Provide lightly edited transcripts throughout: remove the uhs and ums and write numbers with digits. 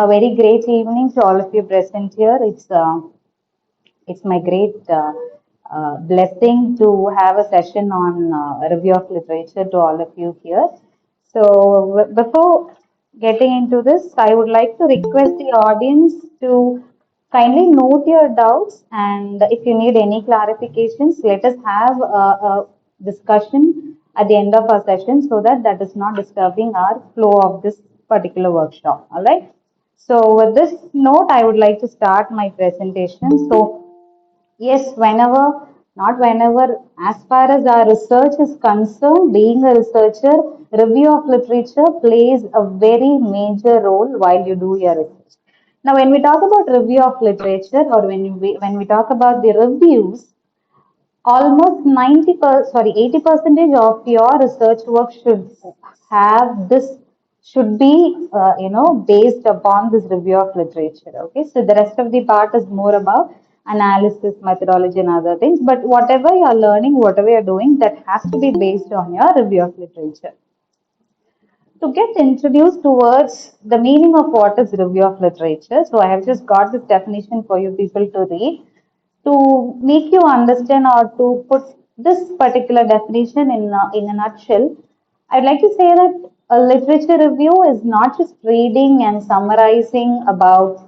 A very great evening to all of you present here. It's my great blessing to have a session on review of literature to all of you here. So before getting into this, I would like to request the audience to kindly note your doubts, and if you need any clarifications, let us have a discussion at the end of our session so that that is not disturbing our flow of this particular workshop. All right. So with this note, I would like to start my presentation. So yes, whenever, not whenever, as far as our research is concerned, being a researcher, review of literature plays a very major role while you do your research. Now, when we talk about review of literature, or when we talk about the reviews, almost 80 percentage of your research work have this should be based upon this review of literature. Okay, so the rest of the part is more about analysis, methodology, and other things. But whatever you are learning, whatever you are doing, that has to be based on your review of literature. To get introduced towards the meaning of what is review of literature, so I have just got this definition for you people to read to make you understand or to put this particular definition in a nutshell. I'd like to say that a literature review is not just reading and summarizing about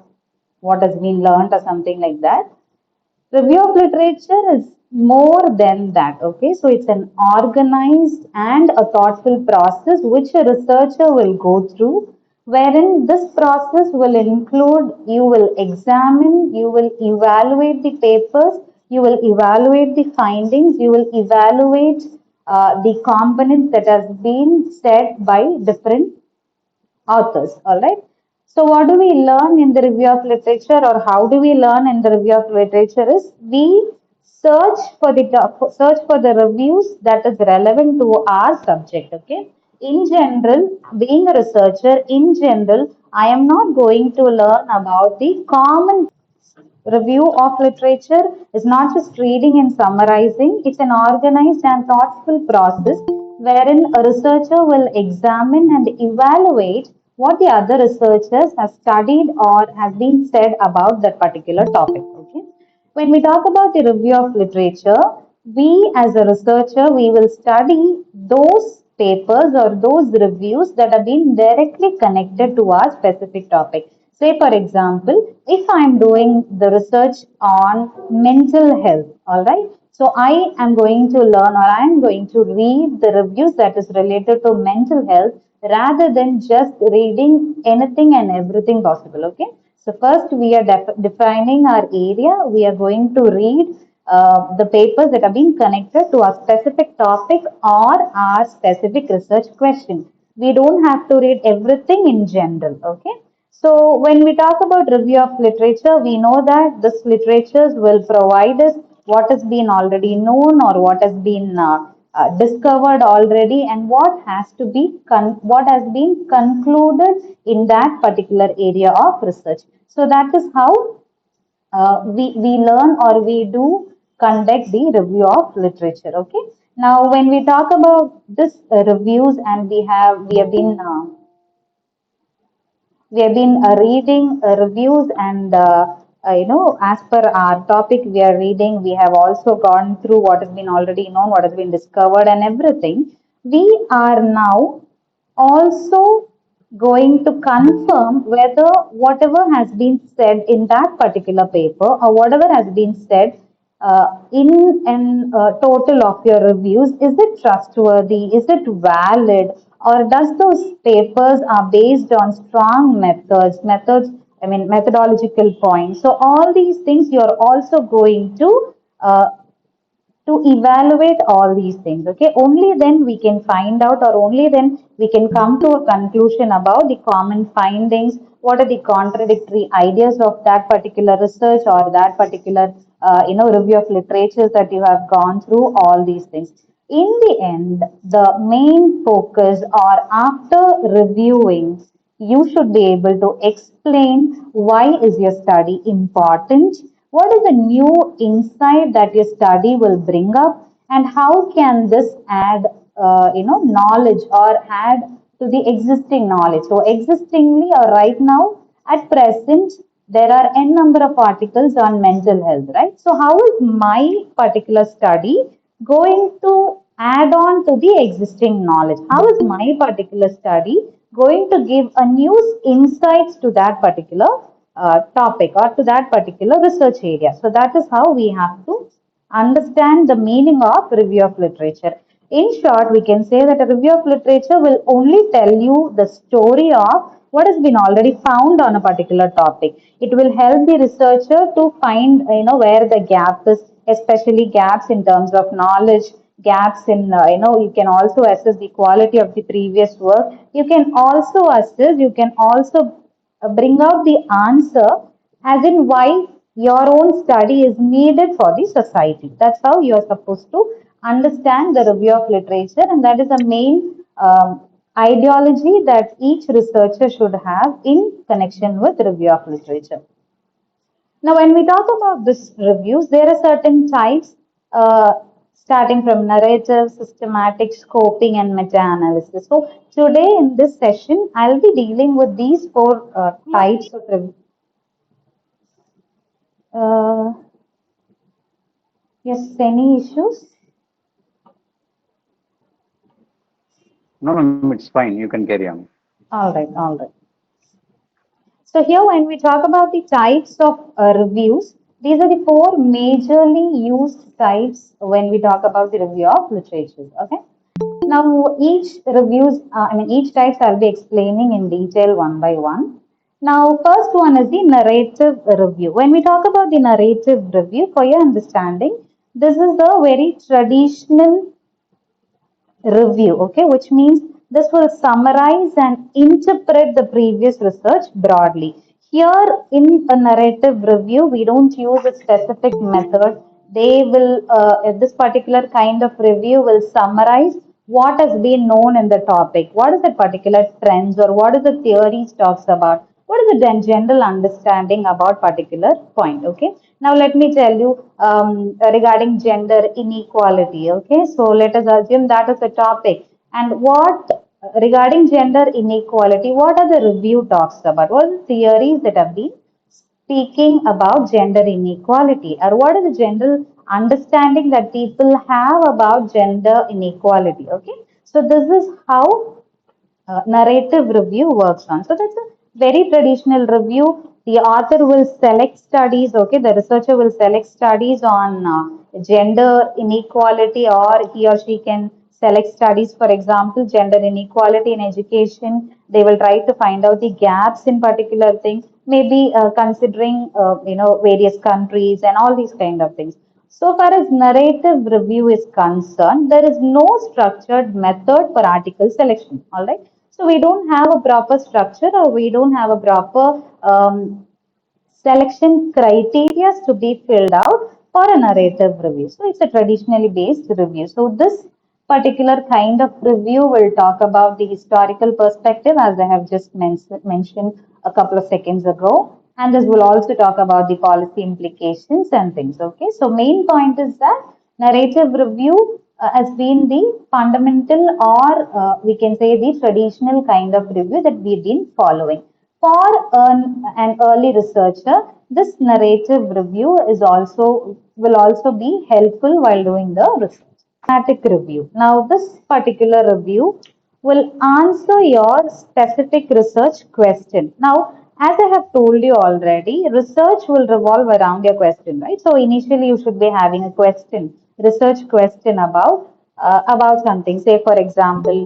what has been learned or something like that. Review of literature is more than that. Okay, so it's an organized and a thoughtful process which a researcher will go through, wherein this process will include you will examine, you will evaluate the papers, you will evaluate the findings, you will evaluate the components that has been said by different authors. All right. So, what do we learn in the review of literature, or how do we learn in the review of literature? Is we search for the reviews that is relevant to our subject. Okay. In general, being a researcher, in general, I am not going to learn about the common review of literature is not just reading and summarizing, it's an organized and thoughtful process wherein a researcher will examine and evaluate what the other researchers have studied or has been said about that particular topic. Okay. When we talk about the review of literature, we as a researcher, we will study those papers or those reviews that have been directly connected to our specific topic. Say, for example, if I'm doing the research on mental health, all right, so I am going to learn or I am going to read the reviews that is related to mental health rather than just reading anything and everything possible. Okay, so first we are defining our area. We are going to read the papers that are being connected to a specific topic or our specific research question. We don't have to read everything in general. Okay. So when we talk about review of literature, we know that this literatures will provide us what has been already known or what has been discovered already and what has been concluded in that particular area of research. So that is how we learn or we do conduct the review of literature. Okay. Now, when we talk about this reviews and we have been reading reviews and as per our topic we are reading, we have also gone through what has been already known, what has been discovered and everything. We are now also going to confirm whether whatever has been said in that particular paper or whatever has been said in an total of your reviews, is it trustworthy, is it valid, or does those papers are based on strong methodological points. So all these things you are also going uh, to evaluate all these things. Okay, only then we can find out, or only then we can come to a conclusion about the common findings, what are the contradictory ideas of that particular research or that particular review of literatures that you have gone through, all these things. In the end, the main focus, or after reviewing, you should be able to explain why is your study important, what is the new insight that your study will bring up, and how can this add, knowledge or add to the existing knowledge. So, existingly or right now, At present, there are n number of articles on mental health, right? So how is my particular study going to add on to the existing knowledge? How is my particular study going to give a new insights to that particular topic or to that particular research area? So that is how we have to understand the meaning of review of literature. In short, we can say that a review of literature will only tell you the story of what has been already found on a particular topic. It will help the researcher to find, where the gap is, especially gaps in terms of knowledge, gaps in, you can also assess the quality of the previous work. You can also assess, you can also bring out the answer as in why your own study is needed for the society. That's how you are supposed to understand the review of literature, and that is the main ideology that each researcher should have in connection with review of literature. Now, when we talk about this reviews, there are certain types, uh, starting from narrative, systematic, scoping, and meta-analysis. So, today in this session, I'll be dealing with these four types of review. Uh, yes, any issues? No, no, it's fine. You can carry on. All right, all right. So here when we talk about the types of reviews, these are the four majorly used types when we talk about the review of literature. Okay. Now each types I'll be explaining in detail one by one. Now first one is the narrative review. When we talk about the narrative review, for your understanding, this is the very traditional review, okay, which means this will summarize and interpret the previous research broadly. Here in a narrative review, we don't use a specific method. They will, this particular kind of review will summarize what has been known in the topic, what is the particular trends or what is the theories talks about, what is the general understanding about particular point. Okay, now let me tell you regarding gender inequality. Okay, so let us assume that is the topic, and what regarding gender inequality, what are the review talks about, what are the theories that have been speaking about gender inequality, or what is the general understanding that people have about gender inequality. Okay, so this is how narrative review works on. So that's a very traditional review. The author will select studies, okay, the researcher will select studies on gender inequality, or he or she can select studies, for example, gender inequality in education. They will try to find out the gaps in particular things, maybe considering, various countries and all these kind of things. So far as narrative review is concerned, there is no structured method for article selection. All right. So we don't have a proper structure, or we don't have a proper selection criteria to be filled out for a narrative review. So it's a traditionally based review. So this particular kind of review will talk about the historical perspective, as I have just mentioned a couple of seconds ago. And this will also talk about the policy implications and things. Okay, so main point is that narrative review has been the fundamental, or we can say the traditional kind of review that we've been following. For an early researcher, this narrative review is also will also be helpful while doing the research. Systematic review. Now, this particular review will answer your specific research question. Now, as I have told you already, research will revolve around your question, right? So initially, you should be having a question, research question about something. Say, for example,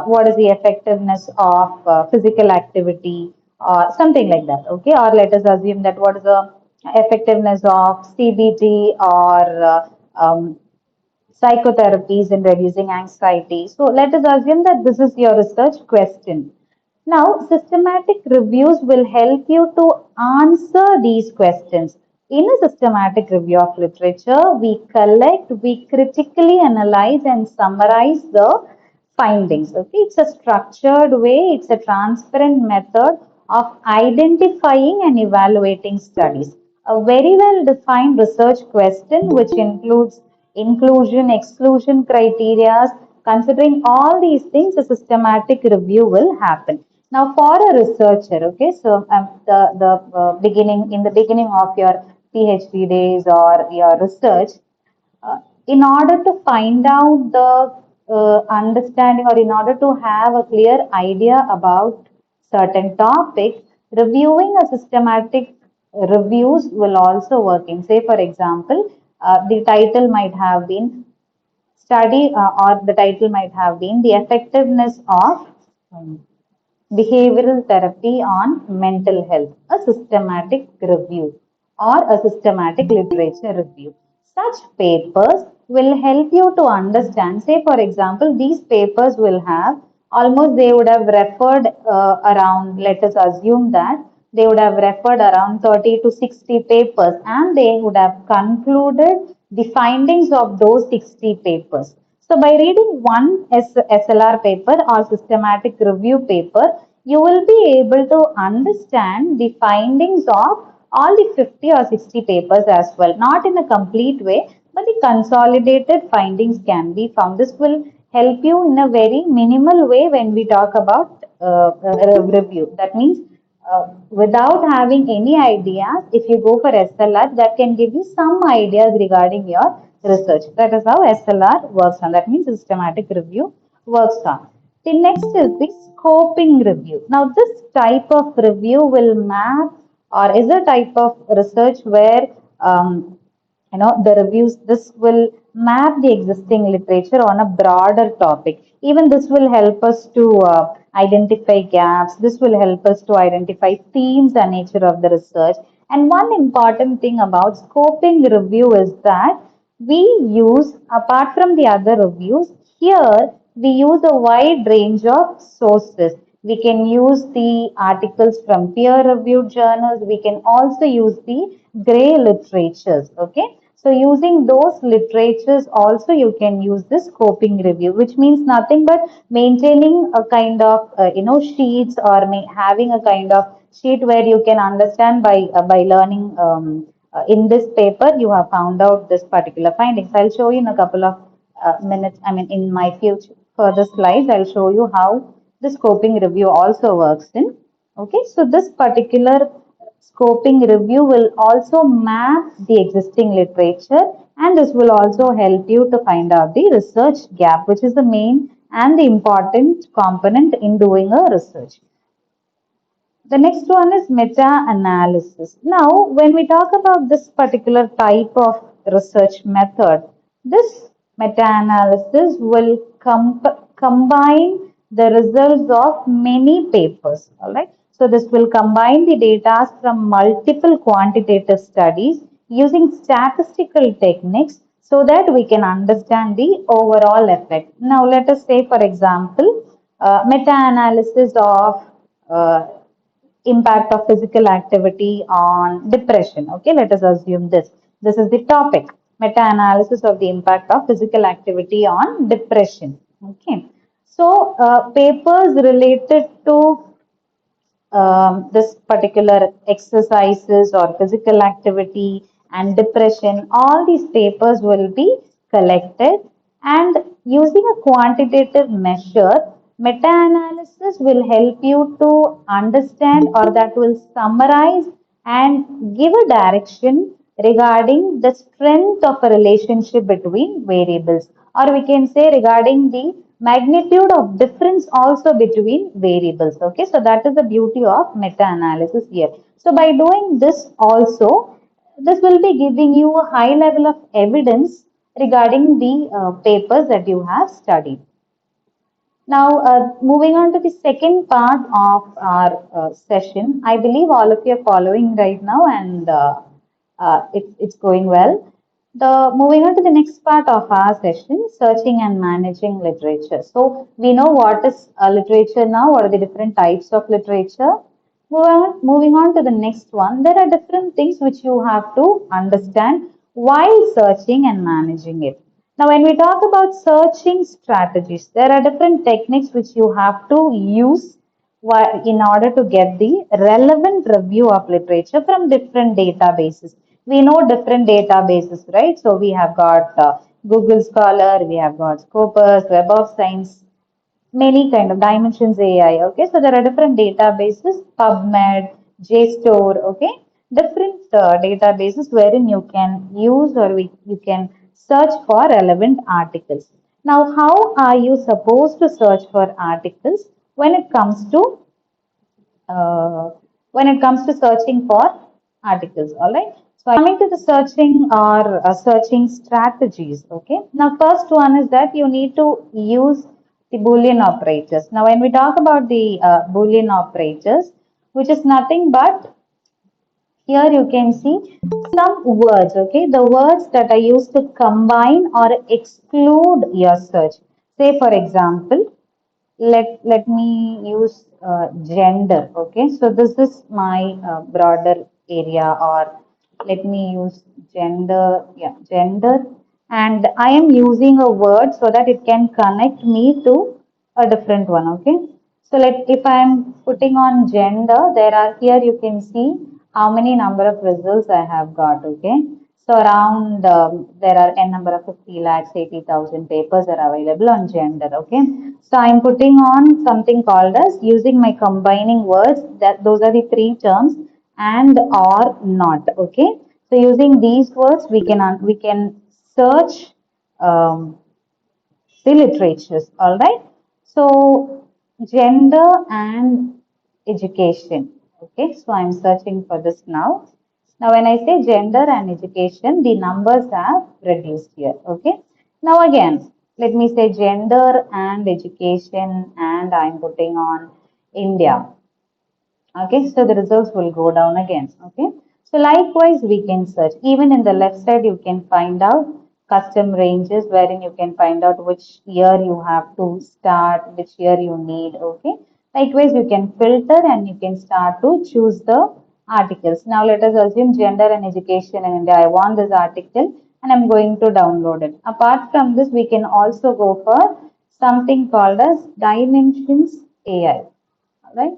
what is the effectiveness of physical activity, or something like that. Okay, or let us assume that what is the effectiveness of CBT or psychotherapies in reducing anxiety. So let us assume that this is your research question. Now, systematic reviews will help you to answer these questions. In a systematic review of literature, we collect, we critically analyze and summarize the findings. Okay, it's a structured way, it's a transparent method of identifying and evaluating studies. A very well defined research question, which includes inclusion, exclusion criteria, considering all these things, a systematic review will happen. Now, for a researcher, okay, so the beginning in the beginning of your PhD days or your research, in order to find out the understanding or in order to have a clear idea about certain topic, reviewing a systematic reviews will also work in. Say, for example, the title might have been study or the title might have been the effectiveness of um, behavioral therapy on mental health, a systematic review or a systematic literature review. Such papers will help you to understand. Say, for example, these papers will have almost they would have referred around, let us assume that they would have referred around 30 to 60 papers and they would have concluded the findings of those 60 papers. So by reading one SLR paper or systematic review paper, you will be able to understand the findings of all the 50 or 60 papers as well. Not in a complete way, but the consolidated findings can be found. This will help you in a very minimal way when we talk about review. That means without having any ideas, if you go for SLR, that can give you some ideas regarding your research. That is how SLR works on. That means systematic review works on. The next is the scoping review. Now, this type of review will map or is a type of research where the reviews this will map the existing literature on a broader topic. Even this will help us to identify gaps. This will help us to identify themes and nature of the research. And one important thing about scoping review is that we use, apart from the other reviews, here we use a wide range of sources. We can use the articles from peer reviewed journals. We can also use the gray literatures. Okay. So using those literatures also you can use this scoping review, which means nothing but maintaining a kind of sheets or having a kind of sheet where you can understand by learning. In this paper, you have found out this particular findings. I'll show you in a couple of minutes. I mean, in my future further slides, I'll show you how the scoping review also works in. Okay, so this particular scoping review will also map the existing literature and this will also help you to find out the research gap, which is the main and the important component in doing a research. The next one is meta-analysis. Now, when we talk about this particular type of research method, this meta-analysis will combine the results of many papers. All right. So this will combine the data from multiple quantitative studies using statistical techniques so that we can understand the overall effect. Now, let us say, for example, meta-analysis of impact of physical activity on depression. Okay, let us assume this. This is the topic, meta-analysis of the impact of physical activity on depression. Okay, so papers related to this particular exercises or physical activity and depression, all these papers will be collected and using a quantitative measure, meta-analysis will help you to understand or that will summarize and give a direction regarding the strength of a relationship between variables, or we can say regarding the magnitude of difference also between variables. Okay, so that is the beauty of meta-analysis here. So by doing this also, this will be giving you a high level of evidence regarding the papers that you have studied. Now, moving on to the second part of our session, I believe all of you are following right now and it's going well. Moving on to the next part of our session, searching and managing literature. So we know what is literature now, what are the different types of literature. Moving on to the next one, there are different things which you have to understand while searching and managing it. Now, when we talk about searching strategies, there are different techniques which you have to use in order to get the relevant review of literature from different databases. We know different databases, right? So we have got Google Scholar, we have got Scopus, Web of Science, many kind of dimensions AI. Okay, so there are different databases, PubMed, JSTOR. Okay, different databases wherein you can use or you can search for relevant articles. Now, how are you supposed to search for articles when it comes to uh, searching for articles? All right, so coming to the searching or searching strategies. Okay, now first one is that you need to use the boolean operators. Now when we talk about the boolean operators, which is nothing but, here you can see some words. Okay, the words that are used to combine or exclude your search. Say for example, let me use gender. Okay, so this is my broader area, or let me use gender. Yeah, gender, and I am using a word so that it can connect me to a different one. Okay, so if I am putting on gender, there are, here you can see how many number of results I have got. Okay, so around there are n number of 50 lakhs 80,000 papers are available on gender. Okay, so I'm putting on something called as using my combining words, that those are the three terms, and or not. Okay, so using these words we can search um, the literatures. All right, so gender and education. Okay, so I'm searching for this now. Now when I say gender and education, the numbers have reduced here. Okay, now again let me say gender and education, and I'm putting on India. Okay, so the results will go down again. Okay, so likewise we can search. Even in the left side, you can find out custom ranges wherein you can find out which year you have to start, which year you need. Okay, likewise you can filter and you can start to choose the articles. Now let us assume gender and education in India. I want this article and I'm going to download it. Apart from this, we can also go for something called as Dimensions AI. All right.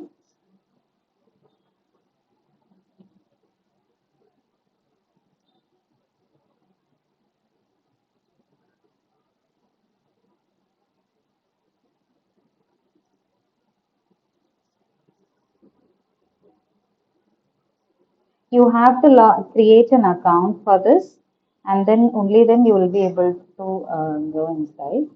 You have to create an account for this, and then only then you will be able to go inside.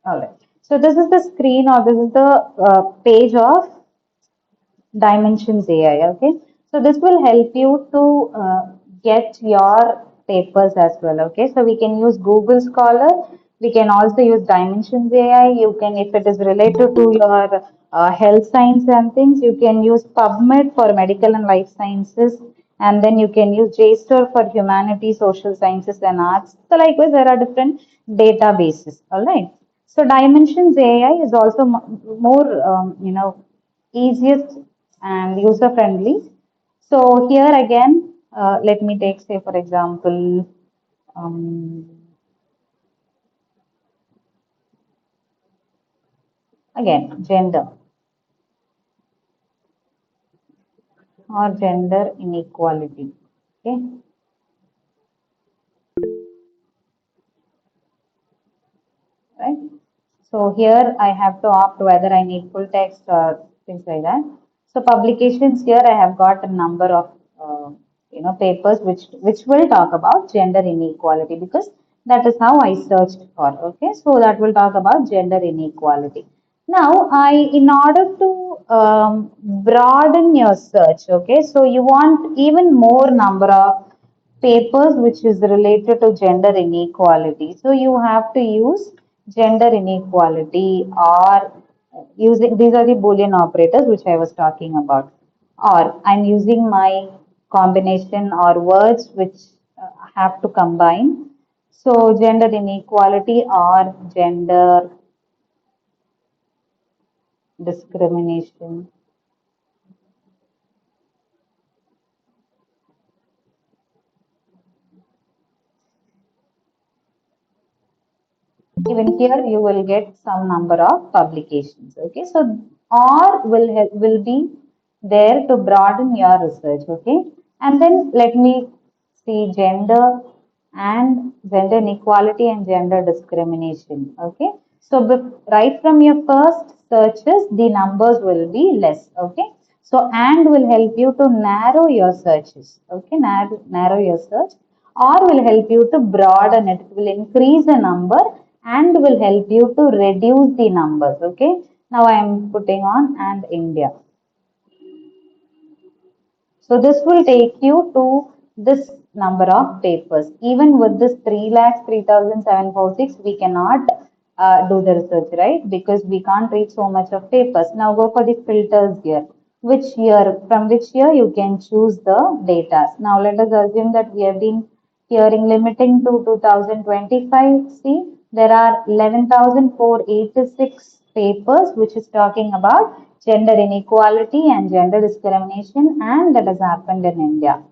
All right, so this is the screen, or this is the page of Dimensions AI. Okay, so this will help you to get your papers as well. Okay, so we can use Google Scholar. We can also use Dimensions AI. You can, if it is related to your health science and things, you can use PubMed for medical and life sciences, and then you can use JSTOR for humanity, social sciences, and arts. So likewise, there are different databases. All right. So Dimensions AI is also more, easiest and user friendly. So here again, let me take, say for example, um, again gender or gender inequality. Okay, right? So here I have to opt whether I need full text or things like that. So publications, here I have got a number of papers which will talk about gender inequality, because that is how I searched for. Okay, so that will talk about gender inequality. Now in order to broaden your search, okay, so you want even more number of papers which is related to gender inequality. So you have to use gender inequality, or using, these are the Boolean operators which I was talking about, or I'm using my combination or words which have to combine. So gender inequality or gender discrimination. Even here you will get some number of publications. Okay, so or will be there to broaden your research. Okay, and then let me see gender and gender inequality and gender discrimination. Okay, so right from your first searches the numbers will be less. Okay, so and will help you to narrow your searches. Okay, narrow your search, or will help you to broaden it. It will increase the number and will help you to reduce the numbers. Okay, now I am putting on and India. So this will take you to this number of papers. Even with this 3,03,746, we cannot do the research, right? Because we can't read so much of papers. Now go for the filters here. Which year, from which year you can choose the data. Now let us assume that we have been hearing limiting to 2025. See, there are 11,486 papers which is talking about gender inequality and gender discrimination, and that has happened in India.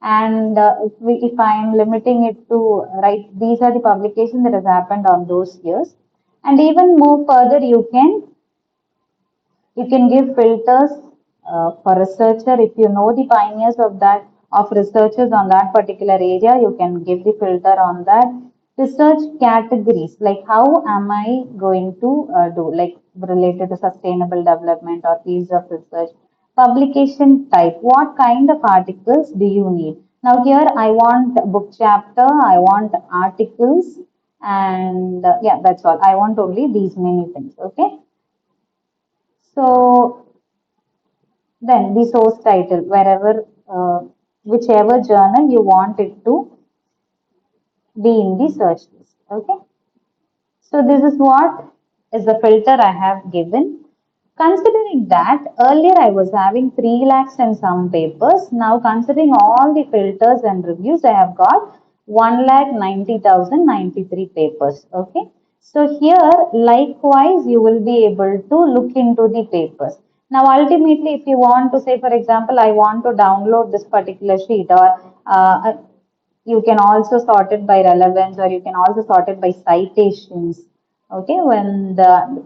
And if I am limiting it to, right, these are the publications that has happened on those years. And even more further, you can give filters for researcher. If you know the pioneers of researchers on that particular area, you can give the filter on that. Research categories, like how am I going to do, like related to sustainable development or fields of research. Publication type, what kind of articles do you need? Now here I want book chapter, I want articles, and yeah, that's all. I want only these many things. Okay. So then the source title, whichever journal you want it to be in the search list. Okay. So this is what is the filter I have given. Considering that earlier I was having 3 lakhs and some papers. Now considering all the filters and reviews, I have got 1,90,093 papers. Okay. So here likewise you will be able to look into the papers. Now ultimately if you want to say, for example, I want to download this particular sheet, or you can also sort it by relevance, or you can also sort it by citations. Okay, when the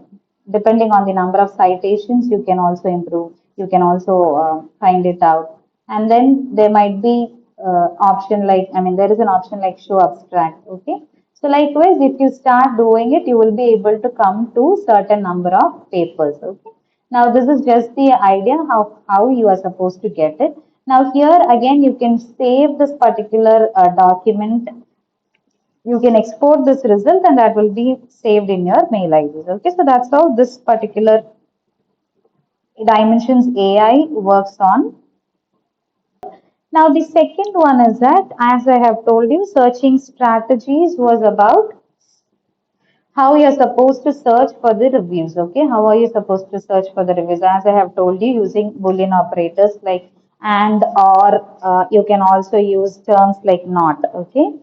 depending on the number of citations, you can also improve. You can also find it out, and then there might be option like, I mean, there is an option like show abstract. Okay, so likewise, if you start doing it, you will be able to come to certain number of papers. Okay. Now this is just the idea how you are supposed to get it. Now here again you can save this particular document. You can export this result and that will be saved in your mail IDs. Okay, so that's how this particular Dimensions AI works on. Now the second one is that, as I have told you, searching strategies was about how you're supposed to search for the reviews. Okay, how are you supposed to search for the reviews? As I have told you, using boolean operators like and, or, you can also use terms like not. Okay,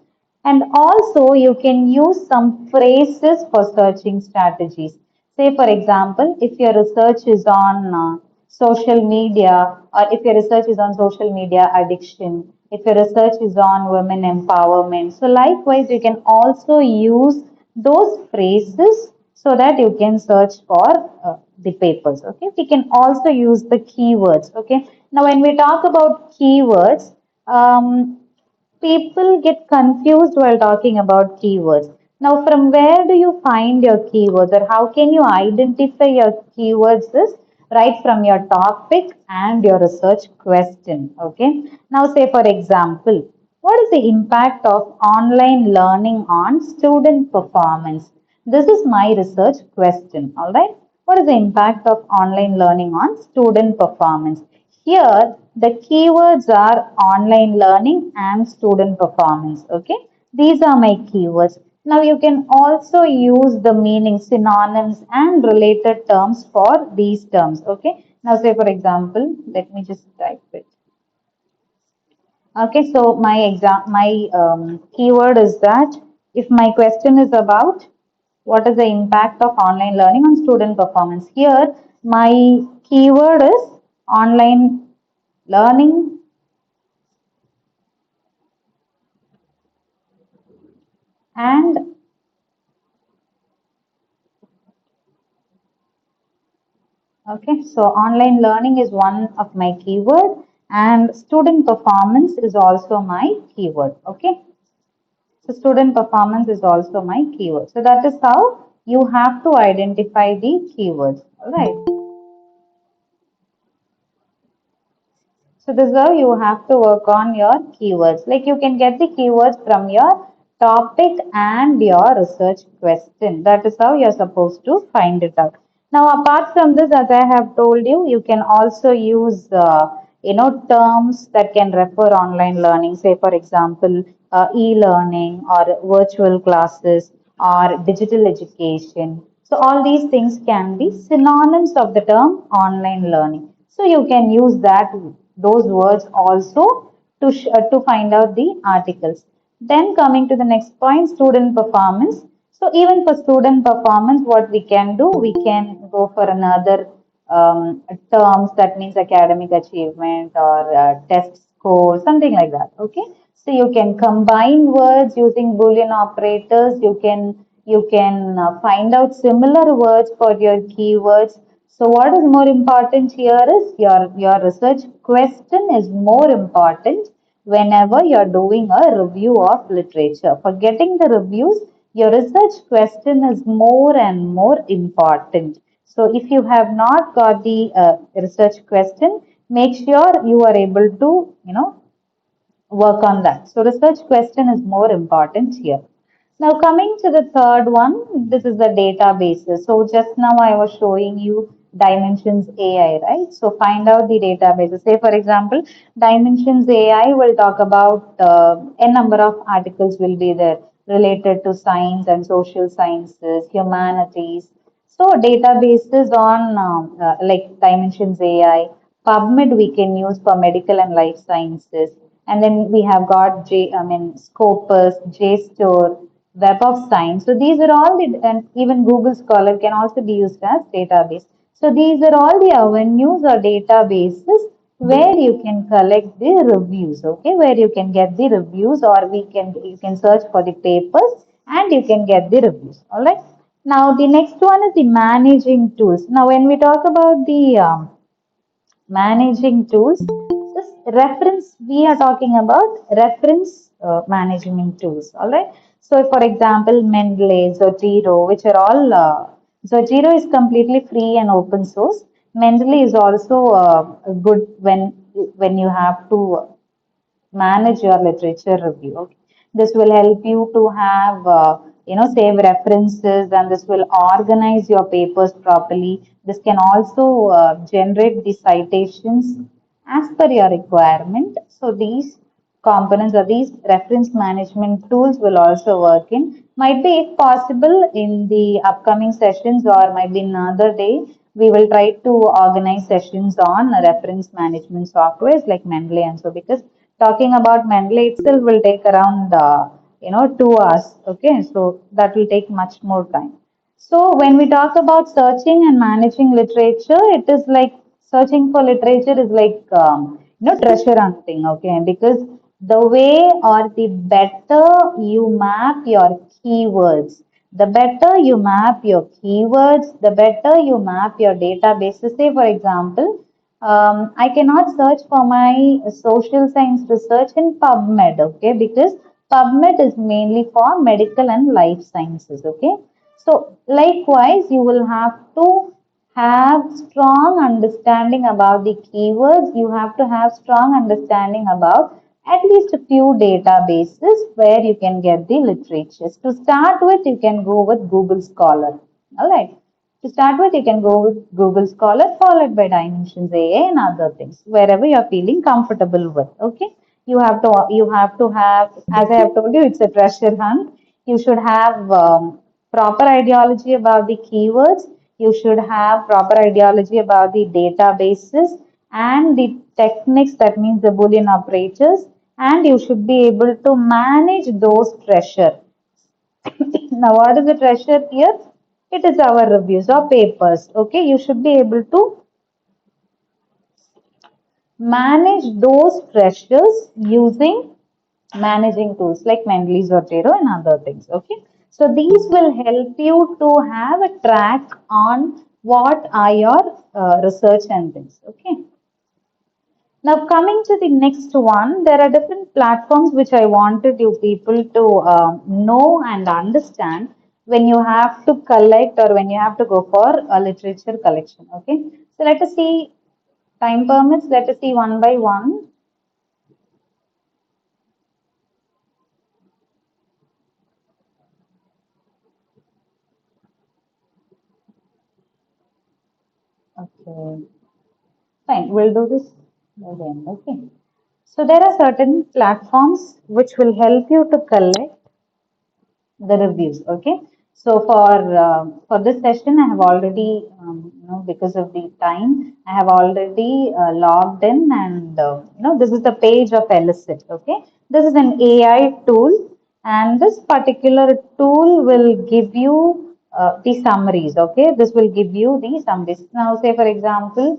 and also you can use some phrases for searching strategies. Say for example, if your research is on social media, or if your research is on social media addiction, if your research is on women empowerment, so likewise you can also use those phrases so that you can search for the papers. Okay, we can also use the keywords. Okay, now when we talk about keywords, people get confused while talking about keywords. Now, from where do you find your keywords, or how can you identify your keywords? Is right from your topic and your research question. Okay. Now, say for example, what is the impact of online learning on student performance? This is my research question. All right. What is the impact of online learning on student performance? Here, the keywords are online learning and student performance. Okay, these are my keywords. Now, you can also use the meaning synonyms and related terms for these terms. Okay, now, say for example, let me just type it. Okay, so my keyword is that if my question is about what is the impact of online learning on student performance, here my keyword is online learning and Okay, so online learning is one of my keyword and student performance is also my keyword. Okay, so student performance is also my keyword. So that is how you have to identify the keywords. All right. So this is how you have to work on your keywords. Like you can get the keywords from your topic and your research question. That is how you're supposed to find it out. Now, apart from this, as I have told you, you can also use terms that can refer online learning. Say, for example, e-learning or virtual classes or digital education. So all these things can be synonyms of the term online learning. So you can use those words also to find out the articles. Then coming to the next point, student performance. So even for student performance, what we can do, we can go for another terms that means academic achievement or test score, something like that. Okay. So you can combine words using Boolean operators. You can find out similar words for your keywords. So what is more important here is your research question is more important whenever you're doing a review of literature. For getting the reviews, your research question is more and more important. So if you have not got the research question, make sure you are able to, work on that. So research question is more important here. Now coming to the third one, this is the databases. So just now I was showing you Dimensions AI, right? So find out the databases. Say for example, Dimensions AI will talk about a number of articles will be there related to science and social sciences, humanities. So databases on like Dimensions AI, PubMed we can use for medical and life sciences. And then we have got Scopus, JSTOR, Web of Science. So these are all and even Google Scholar can also be used as database. So these are all the avenues or databases where you can collect the reviews, okay, where you can get the reviews or you can search for the papers and you can get the reviews, all right. Now the next one is the managing tools. Now when we talk about the managing tools. This reference, we are talking about reference management tools. All right. So, for example, Mendeley, Zotero, which are all, Zotero is completely free and open source. Mendeley is also good when you have to manage your literature review. Okay. This will help you to have, save references and this will organize your papers properly. This can also generate the citations as per your requirement. So these components or these reference management tools will also work in. Might be if possible in the upcoming sessions or might be another day, we will try to organize sessions on reference management softwares like Mendeley and so because talking about Mendeley itself will take around 2 hours. Okay, so that will take much more time. So when we talk about searching and managing literature, it is like searching for literature is like treasure hunting. Okay, because the way or the better you map your keywords, the better you map your keywords, the better you map your databases. Say for example, I cannot search for my social science research in PubMed, okay, because PubMed is mainly for medical and life sciences, okay. So likewise, you will have to have strong understanding about the keywords. You have to have strong understanding about at least a few databases where you can get the literatures. To start with, you can go with Google Scholar. All right. To start with, you can go with Google Scholar followed by Dimensions AI and other things, wherever you're feeling comfortable with. Okay. You have to have, as I have told you, it's a treasure hunt. You should have proper ideology about the keywords. You should have proper ideology about the databases and the techniques, that means the Boolean operators, and you should be able to manage those treasure. Now, what is the treasure here? It is our reviews or papers. Okay, you should be able to manage those treasures using managing tools like Mendeley, Zotero, and other things. Okay, so these will help you to have a track on what are your research and things. Okay. Now, coming to the next one, there are different platforms which I wanted you people to know and understand when you have to collect or when you have to go for a literature collection. Okay, so let us see, time permits, let us see one by one. Okay, fine, we'll do this by the end. Okay, so there are certain platforms which will help you to collect the reviews. Okay, so for this session I have already because of the time I have already logged in, and this is the page of elicit. Okay, this is an AI tool, and this particular tool will give you the summaries. Okay, this will give you the summaries. Now say for example,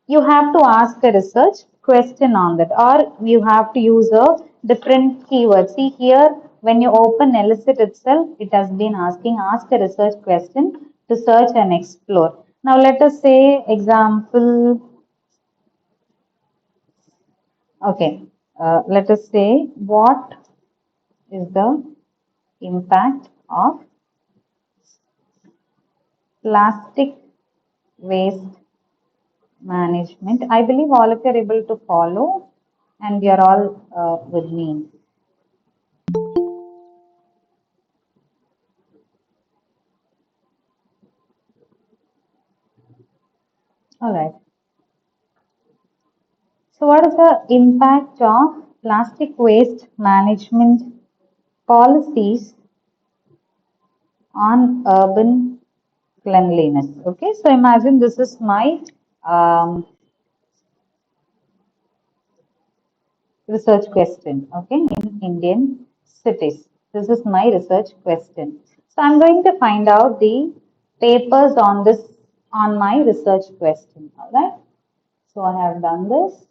you have to ask a research question on that, or you have to use a different keyword. See here, when you open elicit itself, it has been asking ask a research question to search and explore. Now let us say example. Okay, let us say what is the impact of plastic waste management. I believe all of you are able to follow, and you are all with me. All right. So, what is the impact of plastic waste management policies on urban cleanliness? Okay, so imagine this is my um, research question. Okay, in Indian cities, this is my research question. So, I'm going to find out the papers on this on my research question. All right. So, I have done this.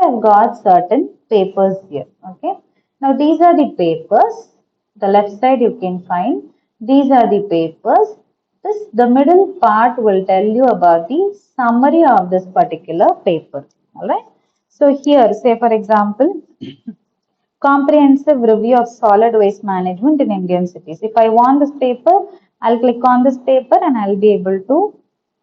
I've got certain papers here. Okay. Now these are the papers. The left side you can find. These are the papers. The middle part will tell you about the summary of this particular paper. Alright. So here, say for example, comprehensive review of solid waste management in Indian cities. If I want this paper, I'll click on this paper and I'll be able to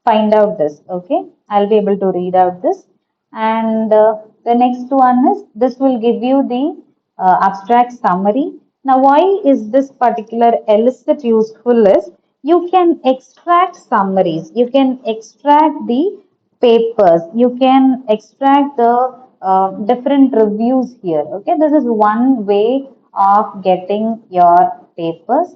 find out this. Okay, I'll be able to read out this. And the next one is this will give you the abstract summary. Now, why is this particular elicit useful is you can extract summaries, you can extract the papers, you can extract the different reviews here. Okay, this is one way of getting your papers,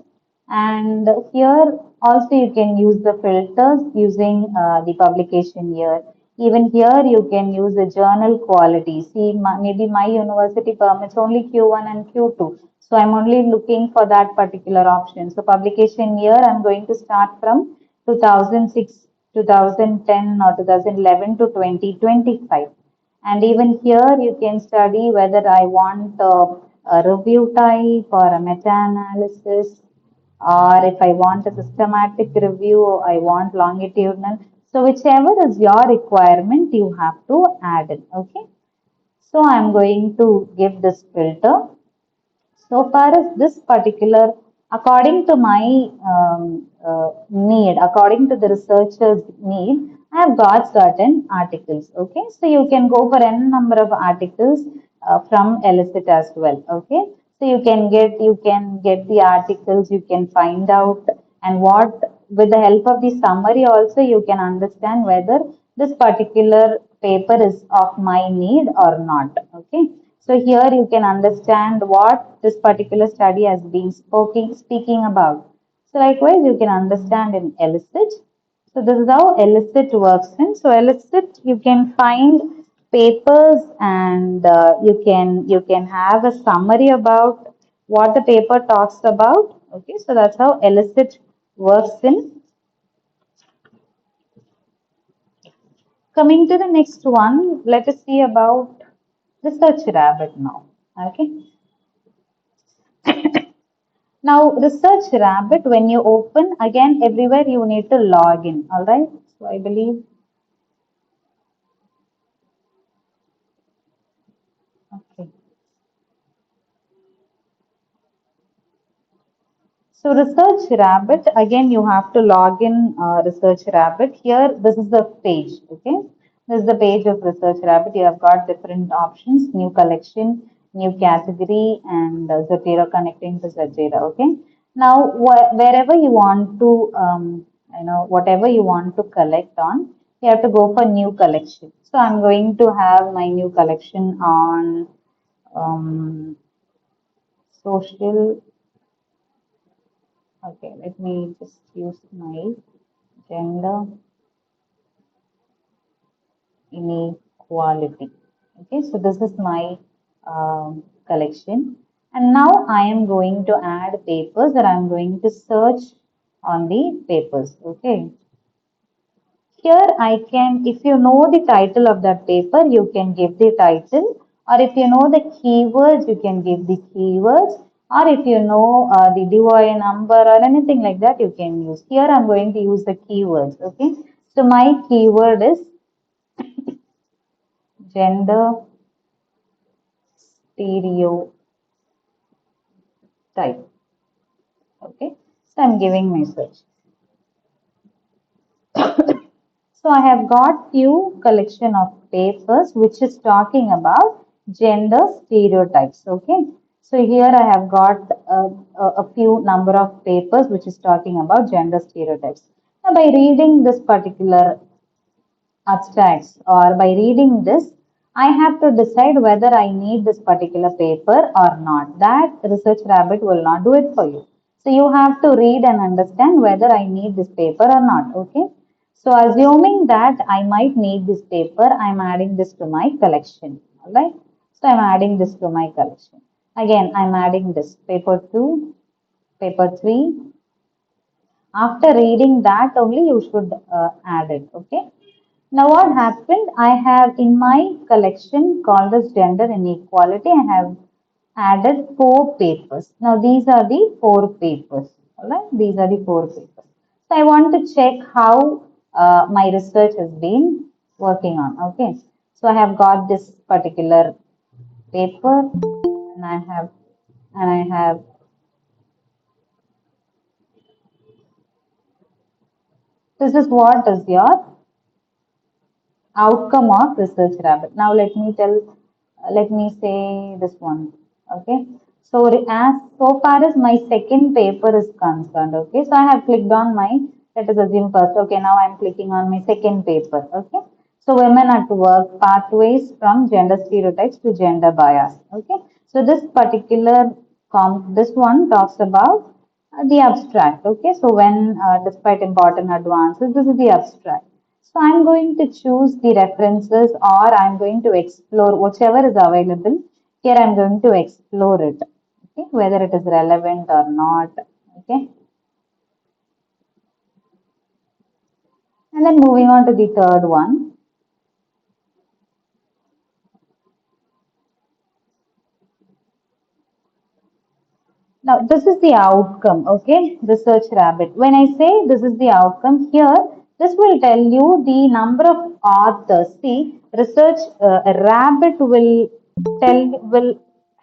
and here also you can use the filters using the publication year. Even here you can use the journal quality. See, maybe my university permits only Q1 and Q2. So I'm only looking for that particular option. So publication year, I'm going to start from 2006, 2010 or 2011 to 2025. And even here you can study whether I want a review type or a meta-analysis, or if I want a systematic review, I want longitudinal. So whichever is your requirement, you have to add it. Okay. So I'm going to give this filter. So far as this particular, according to my need, according to the researcher's need, I have got certain articles. Okay, so you can go for n number of articles from Elicit as well. Okay, so you can get the articles, you can find out, and what with the help of the summary also you can understand whether this particular paper is of my need or not. Okay, so here you can understand what this particular study has been speaking about. So likewise you can understand in elicit. So this is how elicit works in. So elicit you can find papers, and you can have a summary about what the paper talks about. Okay, so that's how elicit works in. Coming to the next one, let us see about the search rabbit now. Okay. Now, Research Rabbit, when you open, again, everywhere you need to log in. All right. So, I believe, okay. So Research Rabbit, again you have to log in Research Rabbit. Here, this is the page, okay? This is the page of Research Rabbit. You have got different options, new collection, new category, and Zotero connecting to Zotero, okay? Now, wherever you want to, whatever you want to collect on, you have to go for new collection. So I'm going to have my new collection on social. Okay, let me just use my gender inequality. Okay, so this is my collection. And now I am going to add papers that I am going to search on the papers. Okay, here I can, if you know the title of that paper, you can give the title, or if you know the keywords, you can give the keywords, or if you know the DOI number or anything like that, you can use. Here I'm going to use the keywords. Okay, so my keyword is gender stereotype. Okay, so I'm giving my search. So I have got few collection of papers which is talking about gender stereotypes. Okay. So here I have got a few number of papers which is talking about gender stereotypes. Now by reading this particular abstracts or by reading this, I have to decide whether I need this particular paper or not. That Research Rabbit will not do it for you. So you have to read and understand whether I need this paper or not. Okay. So assuming that I might need this paper, I'm adding this to my collection. Alright. So I'm adding this to my collection. Again, I'm adding this paper 2, paper 3. After reading that only you should add it. Okay. Now what happened? I have in my collection called as gender inequality, I have added 4 papers. Now these are the 4 papers. Alright, these are the 4 papers. So I want to check how my research has been working on. Okay, so I have got this particular paper, and I have this is what is your outcome of research rabbit. Now let me say this one. Okay. So as so far as my second paper is concerned, okay. So I have clicked on my, let us assume first. Okay. Now I'm clicking on my second paper. Okay. So women at work, pathways from gender stereotypes to gender bias. Okay. So this particular this one talks about the abstract. Okay. So when despite important advances, this is the abstract. So I'm going to choose the references or I'm going to explore whichever is available. Here I'm going to explore it, okay, whether it is relevant or not. Okay. And then moving on to the third one. Now, this is the outcome, okay? Research rabbit. When I say this is the outcome here, this will tell you the number of authors. See, research rabbit will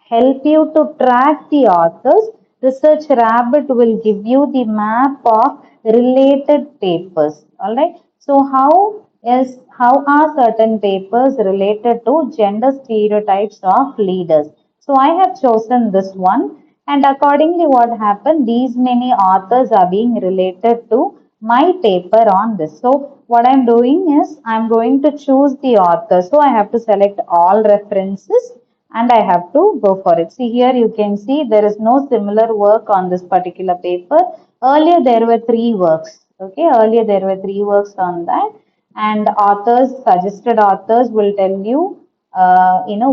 help you to track the authors. Research rabbit will give you the map of related papers. All right. So, how are certain papers related to gender stereotypes of leaders? So, I have chosen this one. And accordingly, what happened? These many authors are being related to my paper on this. So what I'm doing is I'm going to choose the author. So I have to select all references and I have to go for it. See here you can see there is no similar work on this particular paper. Earlier there were 3 works. Okay, earlier there were 3 works on that, and authors, suggested authors will tell you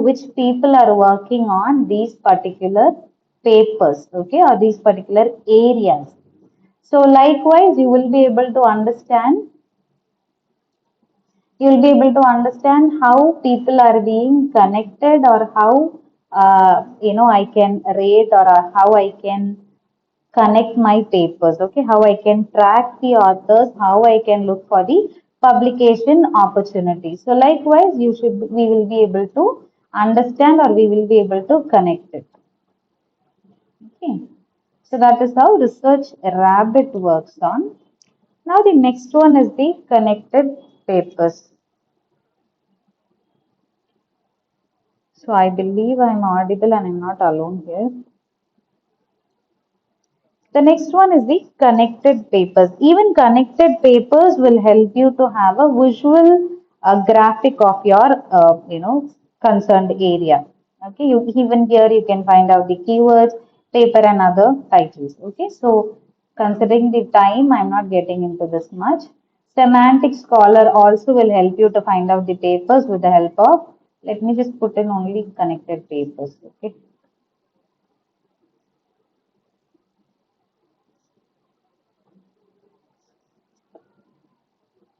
which people are working on these particular papers, okay, or these particular areas. So likewise, you will be able to understand how people are being connected or how I can rate or how I can connect my papers, okay, how I can track the authors, how I can look for the publication opportunities. So likewise we will be able to understand, or we will be able to connect it. Okay, so that is how research rabbit works on. Now the next one is the connected papers. So I believe I'm audible and I'm not alone here. The next one is the connected papers. Even connected papers will help you to have a visual graphic of your, concerned area. Okay, even here you can find out the keywords, paper and other titles. Okay, so considering the time, I'm not getting into this much. Semantic Scholar also will help you to find out the papers with the help of, let me just put in only connected papers. Okay.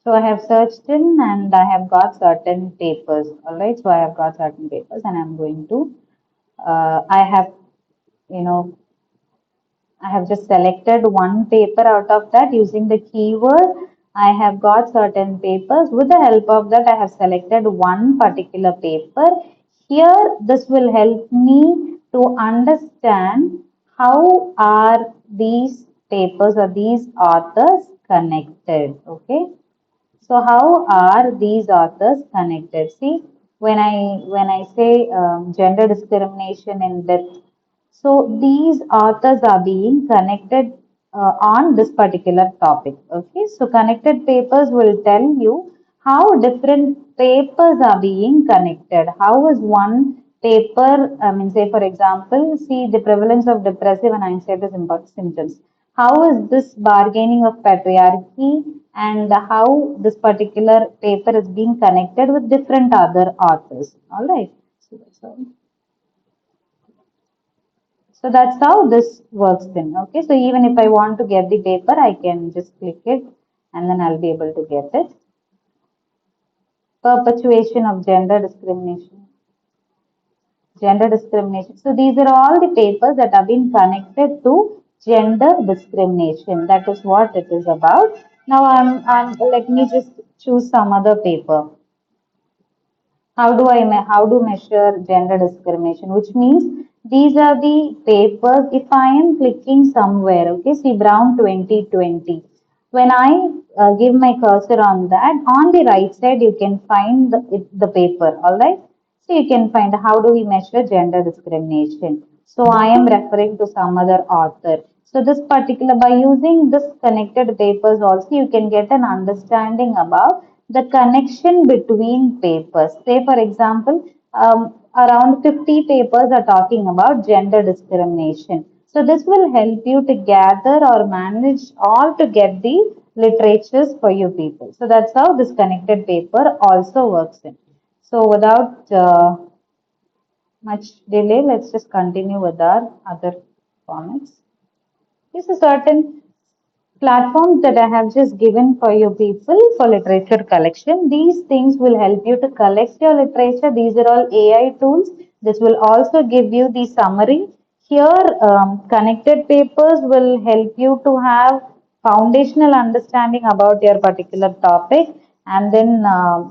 So I have searched in and I have got certain papers. All right. So I have got certain papers and I'm going to, I have, you know, I have just selected one paper out of that using the keyword. I have got certain papers. With the help of that, I have selected one particular paper. Here, this will help me to understand how are these papers or these authors connected. Okay. So how are these authors connected? See, when I say gender discrimination in depth, so these authors are being connected on this particular topic. Okay, so connected papers will tell you how different papers are being connected. How is one paper, I mean, say for example, see the prevalence of depressive and anxiety symptoms. How is this bargaining of patriarchy and how this particular paper is being connected with different other authors? All right. So that's all. So that's how this works then. Okay, so even if I want to get the paper, I can just click it and then I'll be able to get it. Perpetuation of gender discrimination. Gender discrimination. So these are all the papers that have been connected to gender discrimination. That is what it is about. Now let me just choose some other paper. How do measure gender discrimination, which means these are the papers. If I am clicking somewhere, okay, see Brown 2020, when I give my cursor on that, on the right side you can find the paper. All right, so you can find how do we measure gender discrimination. So I am referring to some other author. So this particular, by using this connected papers also, you can get an understanding about the connection between papers. Say for example, around 50 papers are talking about gender discrimination. So this will help you to gather or manage all to get the literatures for you people. So that's how this connected paper also works in. So without much delay, let's just continue with our other formats. This is certain platforms that I have just given for you people for literature collection. These things will help you to collect your literature. These are all AI tools. This will also give you the summary. Here, connected papers will help you to have foundational understanding about your particular topic, and then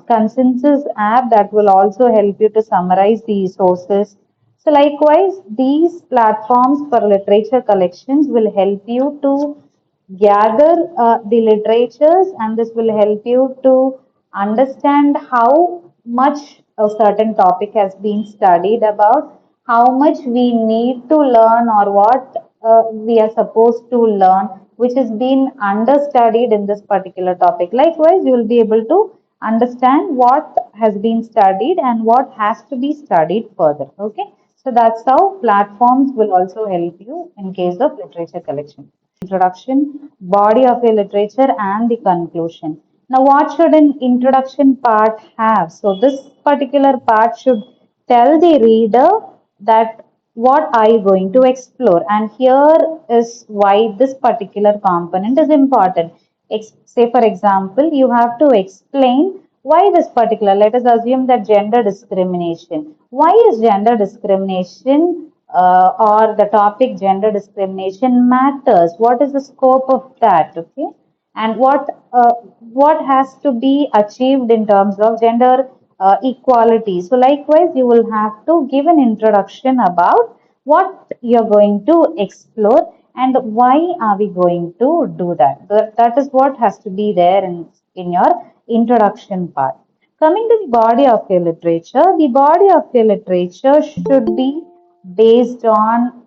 consensus app that will also help you to summarize the sources. So likewise, these platforms for literature collections will help you to gather the literatures, and this will help you to understand how much a certain topic has been studied about, how much we need to learn, or what we are supposed to learn, which has been understudied in this particular topic. Likewise, you will be able to understand what has been studied and what has to be studied further. Okay, so that's how platforms will also help you in case of literature collection. Introduction, body of a literature, and the conclusion. Now, what should an introduction part have? So, this particular part should tell the reader that what are you going to explore, and here is why this particular component is important. Say, for example, you have to explain why this particular, let us assume that gender discrimination. Why is gender discrimination or the topic gender discrimination matters. What is the scope of that? Okay, and what has to be achieved in terms of gender equality. So likewise, you will have to give an introduction about what you're going to explore and why are we going to do that. That is what has to be there in your introduction part. Coming to the body of your literature, the body of your literature should be based on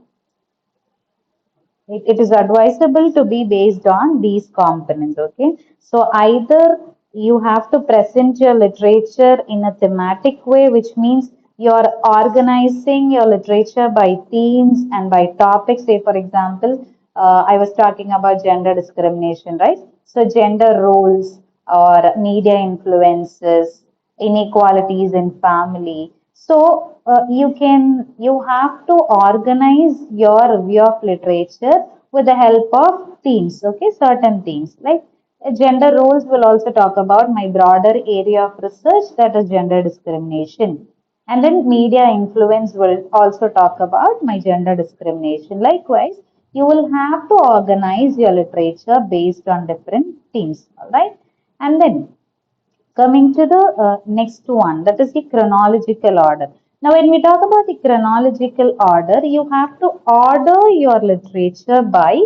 it is advisable to be based on these components. Okay, so either you have to present your literature in a thematic way, which means you're organizing your literature by themes and by topics. Say for example, I was talking about gender discrimination, right? So gender roles or media influences, inequalities in family. So you have to organize your review of literature with the help of themes, okay, certain themes like gender roles will also talk about my broader area of research, that is gender discrimination. And then media influence will also talk about my gender discrimination. Likewise, you will have to organize your literature based on different themes, all right? And then coming to the next one, that is the chronological order. Now, when we talk about the chronological order, you have to order your literature by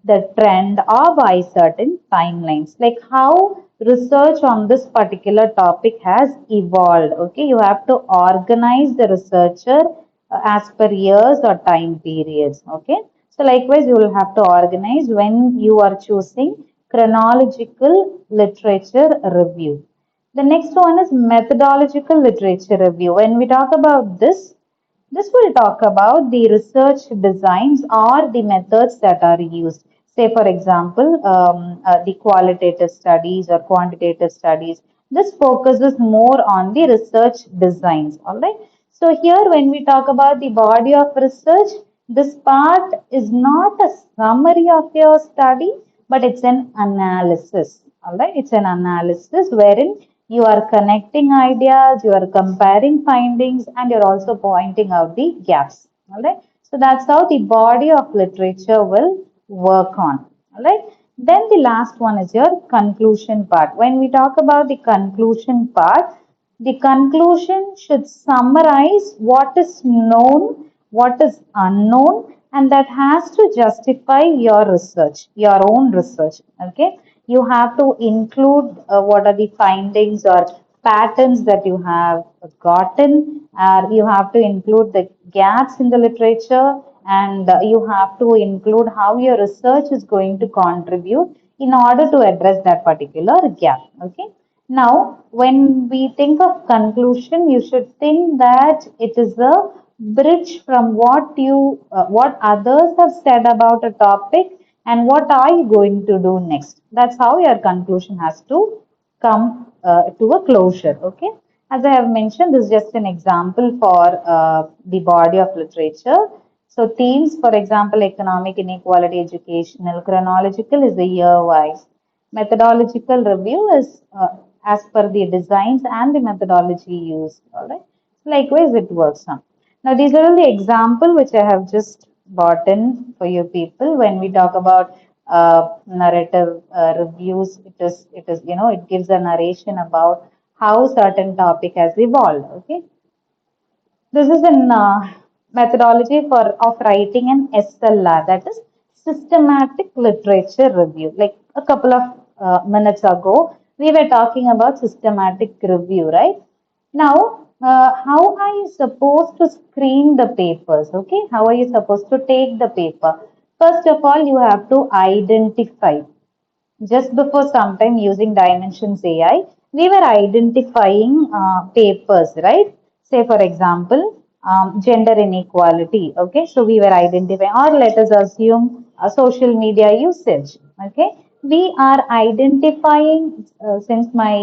the trend or by certain timelines, like how research on this particular topic has evolved. Okay, you have to organize the researcher as per years or time periods. Okay, so likewise, you will have to organize when you are choosing chronological literature review. The next one is methodological literature review. When we talk about this will talk about the research designs or the methods that are used. Say, for example, the qualitative studies or quantitative studies. This focuses more on the research designs. All right. So here, when we talk about the body of research, this part is not a summary of your study, but it's an analysis. All right. It's an analysis wherein you are connecting ideas, you are comparing findings, and you're also pointing out the gaps. All right. So that's how the body of literature will work on. All right. Then the last one is your conclusion part. When we talk about the conclusion part, the conclusion should summarize what is known, what is unknown, and that has to justify your research, your own research. Okay, you have to include what are the findings or patterns that you have gotten. You have to include the gaps in the literature, and you have to include how your research is going to contribute in order to address that particular gap. Okay. Now, when we think of conclusion, you should think that it is a bridge from what others have said about a topic and what are you going to do next. That's how your conclusion has to come to a closure. Okay. As I have mentioned, this is just an example for the body of literature. So themes, for example, economic inequality, educational, chronological is the year wise. Methodological review is as per the designs and the methodology used. All right. Likewise, it works on. Now, these are all the example which I have just brought in for you people. When we talk about narrative reviews, it is it gives a narration about how certain topic has evolved. Okay. This is an methodology for of writing an SLR, that is systematic literature review. Like a couple of minutes ago, we were talking about systematic review, right? Now, how are you supposed to screen the papers? Okay, how are you supposed to take the paper? First of all, you have to identify. Just before some time using Dimensions AI, we were identifying papers, right? Say, for example, gender inequality. Okay, so we were identifying, or let us assume social media usage. Okay, we are identifying, since my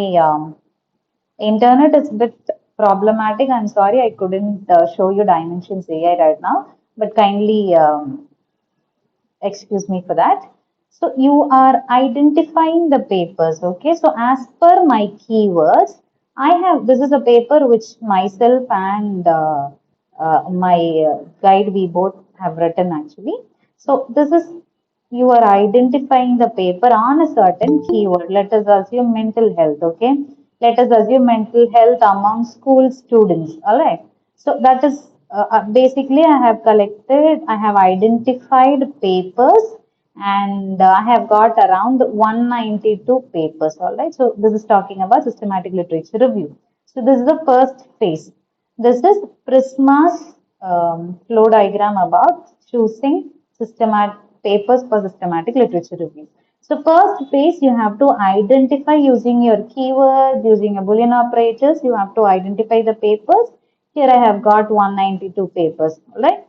internet is a bit problematic. I'm sorry I couldn't show you Dimensions AI right now, but kindly excuse me for that. So you are identifying the papers. Okay. So as per my keywords, I have, this is a paper which myself and my guide we both have written actually. So this is you are identifying the paper on a certain keyword. Let us assume mental health, okay? Let us assume mental health among school students, all right? So that is basically I have collected, I have identified papers and I have got around 192 papers, all right? So this is talking about systematic literature review. So this is the first phase. This is Prisma's flow diagram about choosing systematic papers for systematic literature review. So first phase, you have to identify using your keywords, using a Boolean operators, you have to identify the papers. Here I have got 192 papers, right?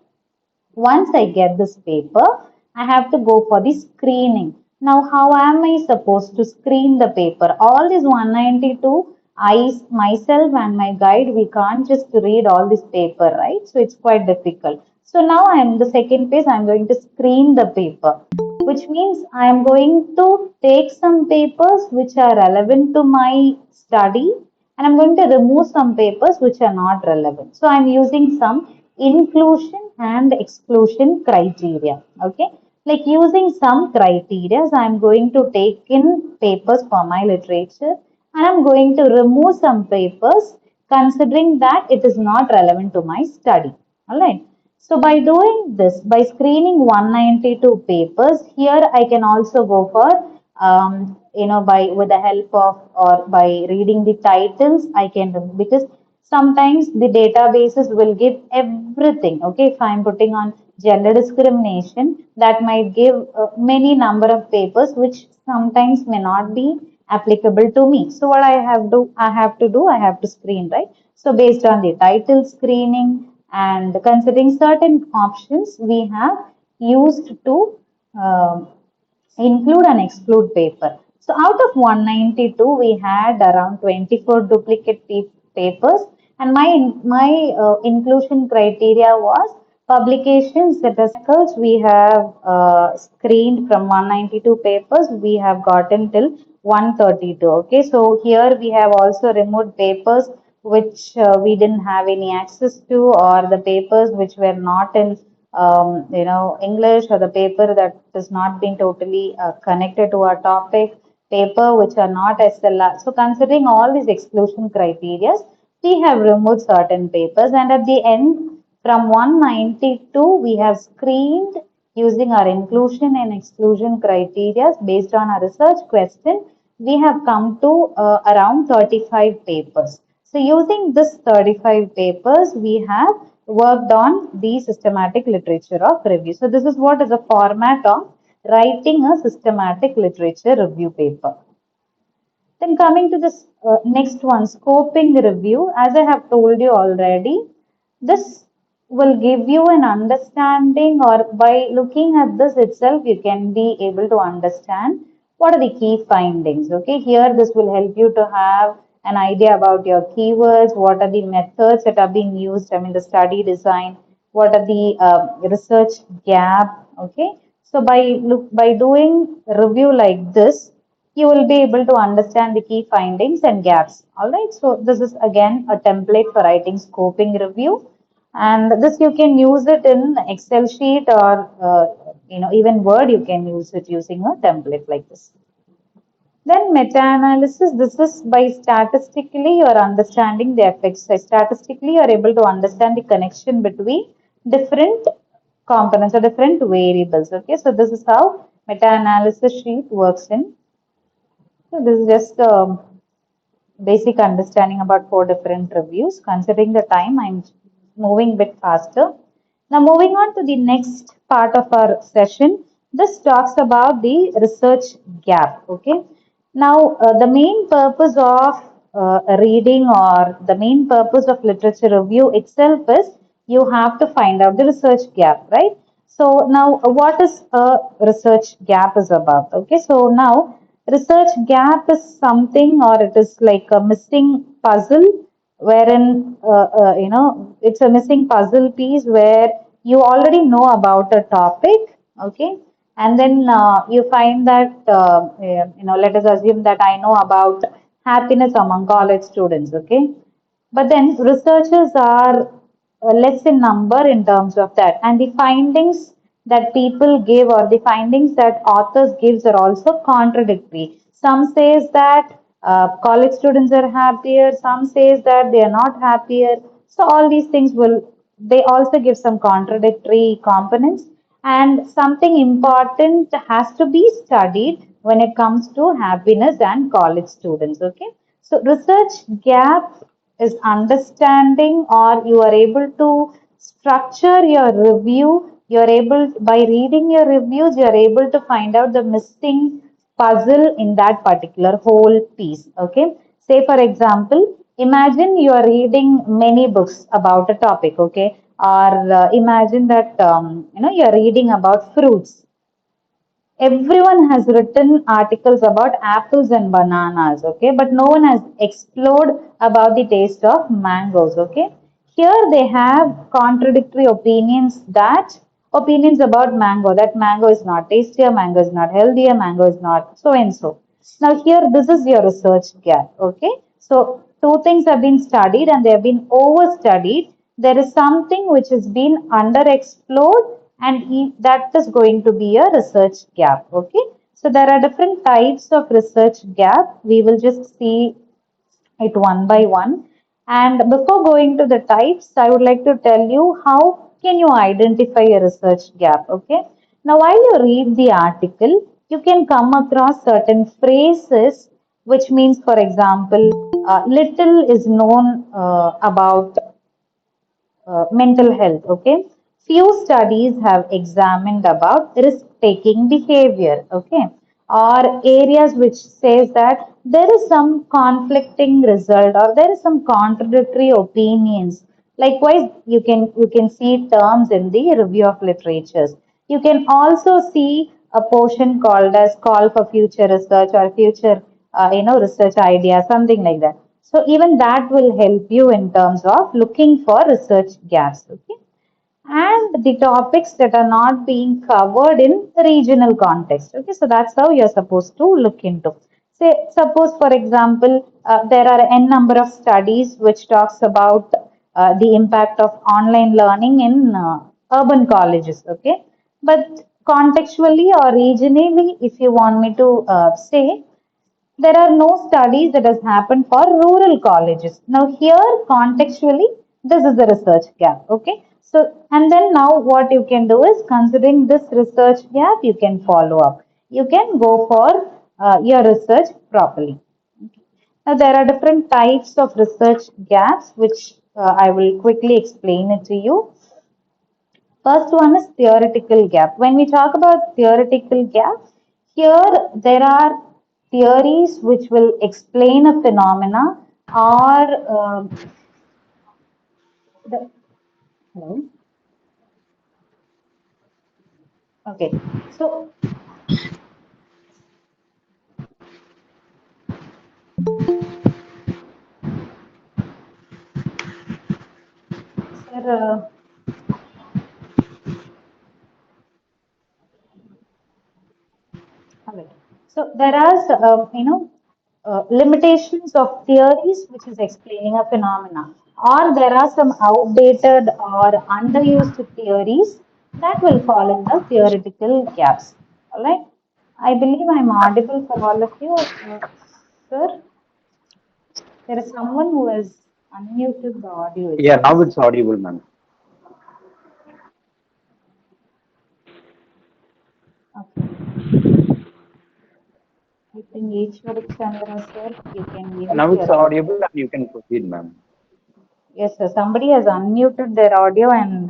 Once I get this paper, I have to go for the screening. Now, how am I supposed to screen the paper? All these 192, I myself and my guide, we can't just read all this paper, right? So it's quite difficult. So now I am the second phase, I'm going to screen the paper, which means I am going to take some papers which are relevant to my study and I'm going to remove some papers which are not relevant. So I'm using some inclusion and exclusion criteria. Okay, like using some criteria, I'm going to take in papers for my literature and I'm going to remove some papers considering that it is not relevant to my study. All right. So by doing this, by screening 192 papers, here I can also go for, by with the help of or by reading the titles, I can, because sometimes the databases will give everything. Okay, if I'm putting on gender discrimination, that might give many number of papers which sometimes may not be applicable to me. So what I have to screen, right? So based on the title screening and considering certain options, we have used to include and exclude paper. So out of 192, we had around 24 duplicate papers, and my inclusion criteria was publications that are articles we have screened from 192 papers. We have gotten till 132. Okay, so here we have also removed papers which we didn't have any access to, or the papers which were not in English, or the paper that has not been totally connected to our topic, paper which are not SLR. So considering all these exclusion criteria, we have removed certain papers, and at the end, from 192, we have screened using our inclusion and exclusion criteria based on our research question. We have come to around 35 papers. So using this 35 papers, we have worked on the systematic literature of review. So this is what is the format of writing a systematic literature review paper. Then coming to this next one, scoping review. As I have told you already, this will give you an understanding, or by looking at this itself, you can be able to understand what are the key findings. Okay, here this will help you to have an idea about your keywords, what are the methods that are being used, I mean the study design, what are the research gap. Okay, so by doing review like this, you will be able to understand the key findings and gaps. All right. So this is again a template for writing scoping review, and this you can use it in Excel sheet, or even Word. You can use it using a template like this. Then meta-analysis, this is by statistically you are understanding the effects. So statistically you are able to understand the connection between different components or different variables. Okay, so this is how meta-analysis sheet works in. So this is just basic understanding about four different reviews. Considering the time, I'm moving a bit faster. Now, moving on to the next part of our session, this talks about the research gap. Okay. Now, the main purpose of reading, or the main purpose of literature review itself, is you have to find out the research gap, right? So now, what is a research gap is about? Okay. So now, research gap is something, or it is like a missing puzzle, wherein it's a missing puzzle piece where you already know about a topic. Okay, and then you find that let us assume that I know about happiness among college students. Okay, but then researchers are less in number in terms of that, and the findings that people give or the findings that authors gives are also contradictory. Some says that college students are happier, some says that they are not happier. So all these things will, they also give some contradictory components. And something important has to be studied when it comes to happiness and college students. Okay, so research gap is understanding, or you are able to structure your review. You are able, by reading your reviews, you are able to find out the missing puzzle in that particular whole piece. Okay, say for example, imagine you are reading many books about a topic. Okay, or imagine that you are reading about fruits. Everyone has written articles about apples and bananas, okay, but no one has explored about the taste of mangoes. Okay, here they have contradictory opinions, that opinions about mango, that mango is not tastier, mango is not healthier, mango is not so and so. Now here, this is your research gap. Okay, so two things have been studied and they have been overstudied. There is something which has been underexplored, and that is going to be a research gap. Okay, so there are different types of research gap. We will just see it one by one. And before going to the types, I would like to tell you how can you identify a research gap. Okay. Now, while you read the article, you can come across certain phrases, which means, for example, little is known about mental health. Okay, few studies have examined about risk taking behavior. Okay, or areas which says that there is some conflicting result or there is some contradictory opinions. Likewise, you can see terms in the review of literatures. You can also see a portion called as call for future research or future research idea, something like that. So even that will help you in terms of looking for research gaps. Okay, and the topics that are not being covered in regional context. Okay, so that's how you're supposed to look into. Say, suppose for example, there are n number of studies which talks about the impact of online learning in urban colleges. Okay, but contextually or regionally, if you want me to say, there are no studies that has happened for rural colleges. Now here, contextually, this is the research gap. Okay. So, and then now what you can do is, considering this research gap, you can follow up. You can go for your research properly. Now there are different types of research gaps, which I will quickly explain it to you. First one is theoretical gap. When we talk about theoretical gap, here there are theories which will explain a phenomena, or the, hello? Okay. So, sir, alright. So there are, limitations of theories which is explaining a phenomena, or there are some outdated or underused theories that will fall in the theoretical gaps. All right. I believe I'm audible for all of you, sir. There is someone who has unmuted the audio, it Yeah, now seems. it's audible, ma'am. Okay. I think Ishwar Chandra, sir, you can mute Now it's your audible audio. and you can proceed, ma'am. Yes, sir. Somebody has unmuted their audio, and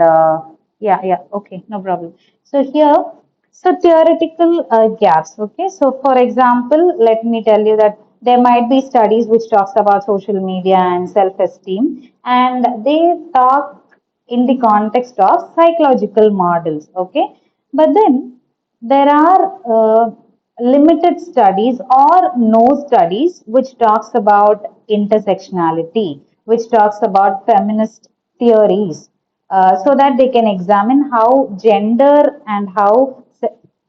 yeah, yeah, okay, no problem. So here, so theoretical gaps. Okay, so for example, let me tell you that there might be studies which talks about social media and self-esteem, and they talk in the context of psychological models. Okay, but then there are limited studies or no studies which talks about intersectionality, which talks about feminist theories, so that they can examine how gender and how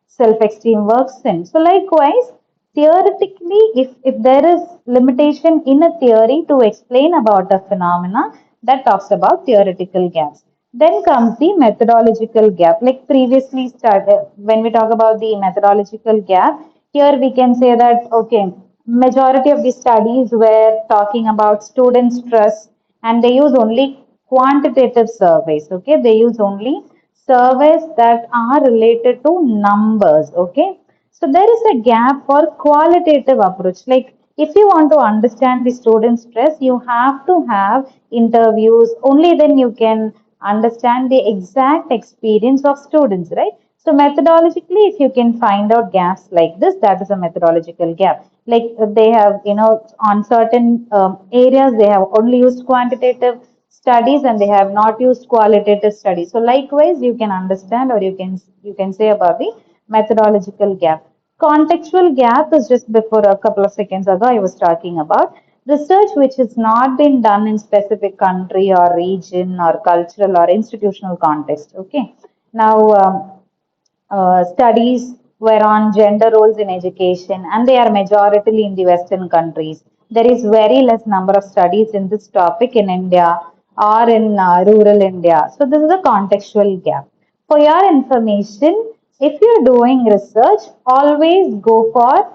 self-esteem works in. So likewise, theoretically, if there is limitation in a theory to explain about a phenomena, That talks about theoretical gaps. Then comes the methodological gap. Like previously started, when we talk about the methodological gap, here we can say that, okay, majority of the studies were talking about student stress and they use only quantitative surveys. Okay, they use only surveys that are related to numbers. Okay, so there is a gap for qualitative approach. Like if you want to understand the student stress, you have to have interviews. Only then you can understand the exact experience of students, right? So methodologically, if you can find out gaps like this, that is a methodological gap. Like they have, on certain areas, they have only used quantitative studies and they have not used qualitative studies. So likewise, you can understand or you can say about the methodological gap. Contextual gap is just before a couple of seconds ago I was talking about research which has not been done in specific country or region or cultural or institutional context. Okay. Now, studies were on gender roles in education and they are majoritarily in the Western countries. There is very less number of studies in this topic in India or in rural India. So this is a contextual gap. For your information, if you're doing research, always go for,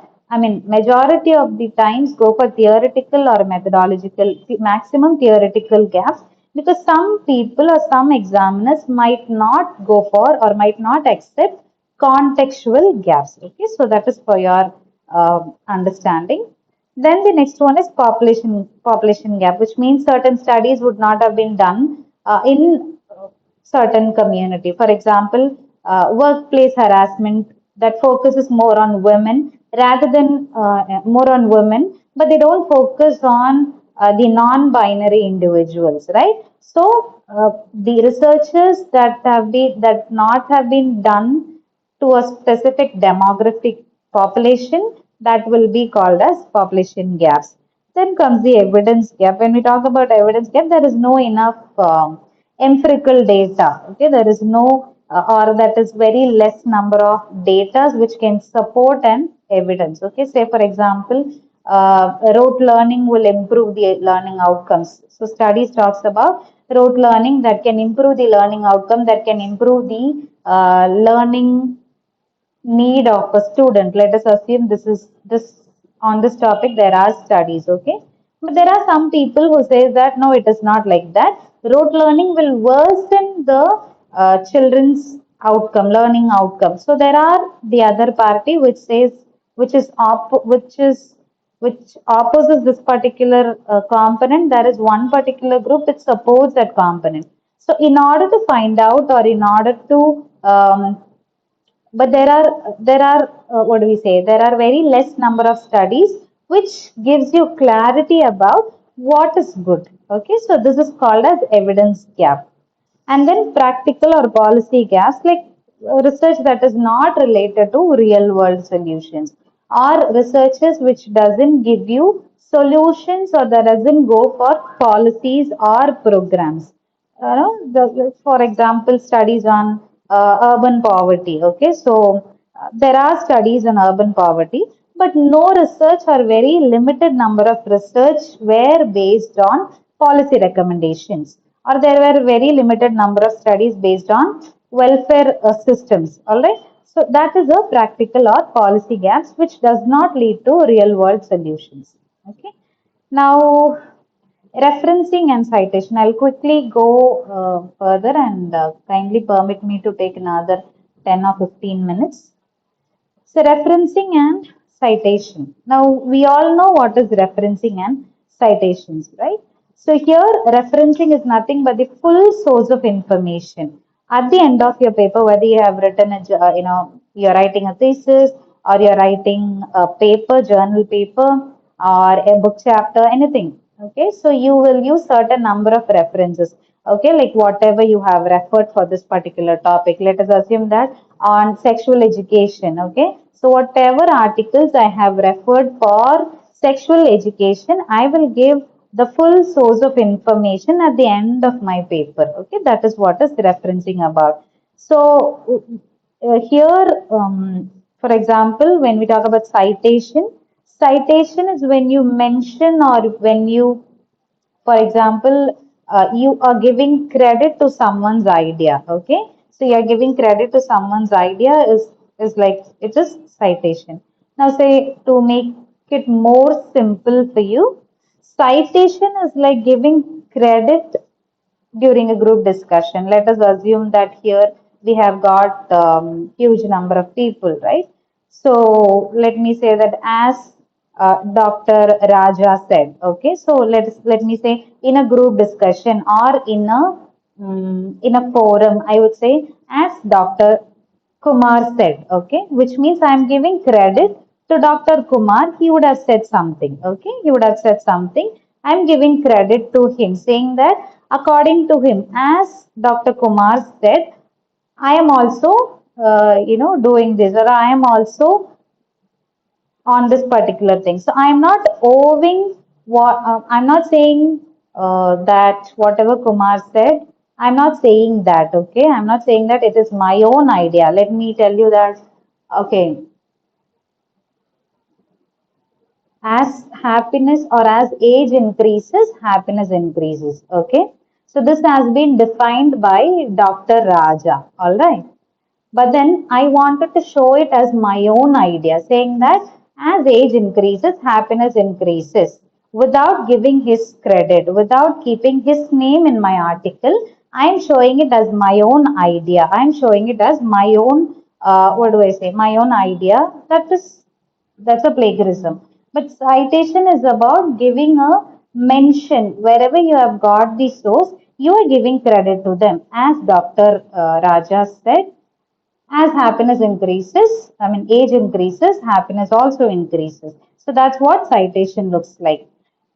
majority of the times go for theoretical or methodological, maximum theoretical gaps because some people or some examiners might not go for or might not accept contextual gaps. Okay, so that is for your understanding. Then the next one is population gap, which means certain studies would not have been done in certain community. For example, workplace harassment that focuses more on women rather than more on women, but they don't focus on the non-binary individuals, right? So the researchers that not have been done to a specific demographic population that will be called as population gaps. Then comes the evidence gap. When we talk about evidence gap, there is no enough empirical data. Okay, there is no or that is very less number of data which can support an evidence. Okay, say for example, rote learning will improve the learning outcomes. So studies talks about rote learning that can improve the learning outcome, that can improve the learning need of a student. Let us assume this on this topic there are studies, okay? But there are some people who say that no, it is not like that. Rote learning will worsen the children's outcome, learning outcome. So there are the other party which says which opposes this particular component. There is one particular group which supports that component. So in order to find out or in order to but there are what do we say, there are very less number of studies which gives you clarity about what is good. Okay, so this is called as evidence gap. And then practical or policy gaps, like research that is not related to real world solutions or researches which doesn't give you solutions or that doesn't go for policies or programs. For example, studies on urban poverty. Okay, so there are studies on urban poverty, but no research or very limited number of research were based on policy recommendations, or there were very limited number of studies based on welfare systems. All right, so that is a practical or policy gaps which does not lead to real world solutions. Okay, now referencing and citation. I'll quickly go further and kindly permit me to take another 10 or 15 minutes. So referencing and citation. Now we all know what is referencing and citations, right? So here referencing is nothing but the full source of information. At the end of your paper, whether you have written you're writing a thesis or you're writing a paper, journal paper or a book chapter, anything. Okay, so you will use certain number of references. Okay, like whatever you have referred for this particular topic. Let us assume that on sexual education. Okay, so whatever articles I have referred for sexual education, I will give the full source of information at the end of my paper. Okay, that is what is referencing about. So here, for example, when we talk about citation, citation is when you mention or when you, for example, you are giving credit to someone's idea. Okay, so you are giving credit to someone's idea is like it is citation. Now, say to make it more simple for you, citation is like giving credit during a group discussion. Let us assume that here we have got huge number of people, right? So let me say that as Dr. Raja said, okay. So let me say in a group discussion or in a forum, I would say as Dr. Kumar said, okay, which means I am giving credit to Dr. Kumar. He would have said something, okay, he would have said something. I am giving credit to him, saying that according to him, as Dr. Kumar said, I am also, doing this, or I am also on this particular thing. So I'm not owing what I'm not saying that whatever Kumar said, I'm not saying that, okay? I'm not saying that it is my own idea. Let me tell you that, okay, as happiness or as age increases, happiness increases, okay? So this has been defined by Dr. Raja, all right? But then I wanted to show it as my own idea, saying that as age increases, happiness increases. Without giving his credit, without keeping his name in my article, I am showing it as my own idea. I am showing it as my own, what do I say, my own idea. That's a plagiarism. But citation is about giving a mention. Wherever you have got the source, you are giving credit to them. As Dr. Raja said, as happiness increases, I mean, age increases, happiness also increases. So that's what citation looks like.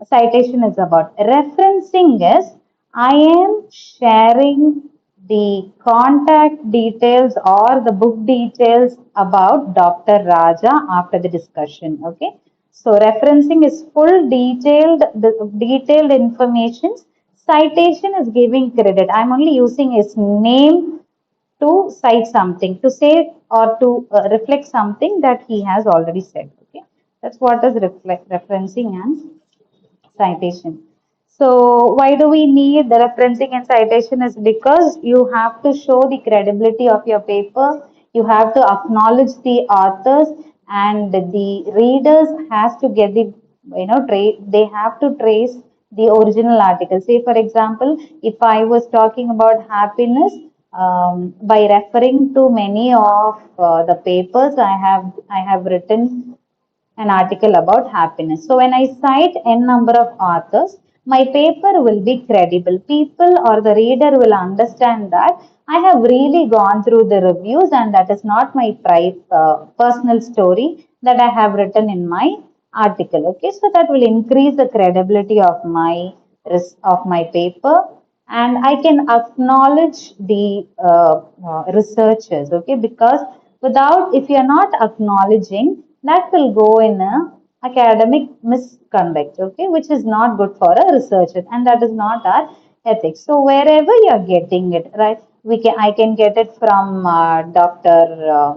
Citation is about. Referencing is I am sharing the contact details or the book details about Dr. Raja after the discussion. Okay. So referencing is full detailed information. Citation is giving credit. I'm only using his name to cite something, to say or to reflect something that he has already said. Okay, that's what is referencing and citation. So why do we need the referencing and citation is because you have to show the credibility of your paper. You have to acknowledge the authors and the readers has to get the they have to trace the original article. Say for example, if I was talking about happiness by referring to many of the papers I have written an article about happiness. So when I cite n number of authors, my paper will be credible. People or the reader will understand that I have really gone through the reviews and that is not my personal story that I have written in my article. Okay, so that will increase the credibility of my paper and I can acknowledge the researchers. Okay, because without if you are not acknowledging that will go in a academic misconduct, okay, which is not good for a researcher and that is not our ethics. So wherever you are getting it, right, I can get it from uh, Dr.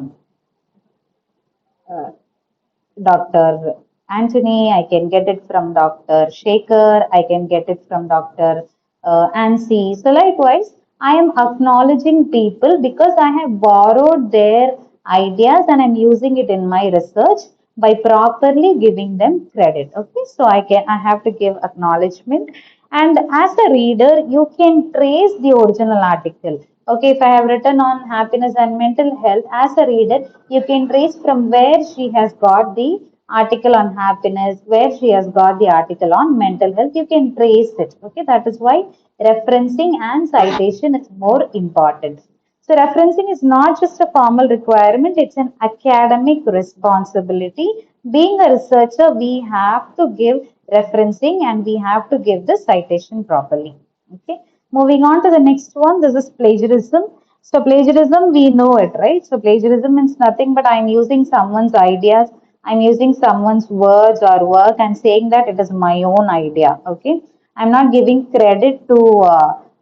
Anthony, I can get it from Dr. Shaker, I can get it from Dr. Ansi. So, likewise, I am acknowledging people because I have borrowed their ideas and I'm using it in my research by properly giving them credit. Okay, so I have to give acknowledgement. And as a reader, you can trace the original article. Okay, if I have written on happiness and mental health, as a reader, you can trace from where she has got the article on happiness, where she has got the article on mental health. You can trace it. Okay, that is why referencing and citation is more important. So referencing is not just a formal requirement, it's an academic responsibility. Being a researcher, we have to give referencing and we have to give the citation properly. Okay. Moving on to the next one, this is plagiarism. So plagiarism, we know it, right? So plagiarism means nothing but I'm using someone's ideas, I'm using someone's words or work and saying that it is my own idea. Okay. I'm not giving credit to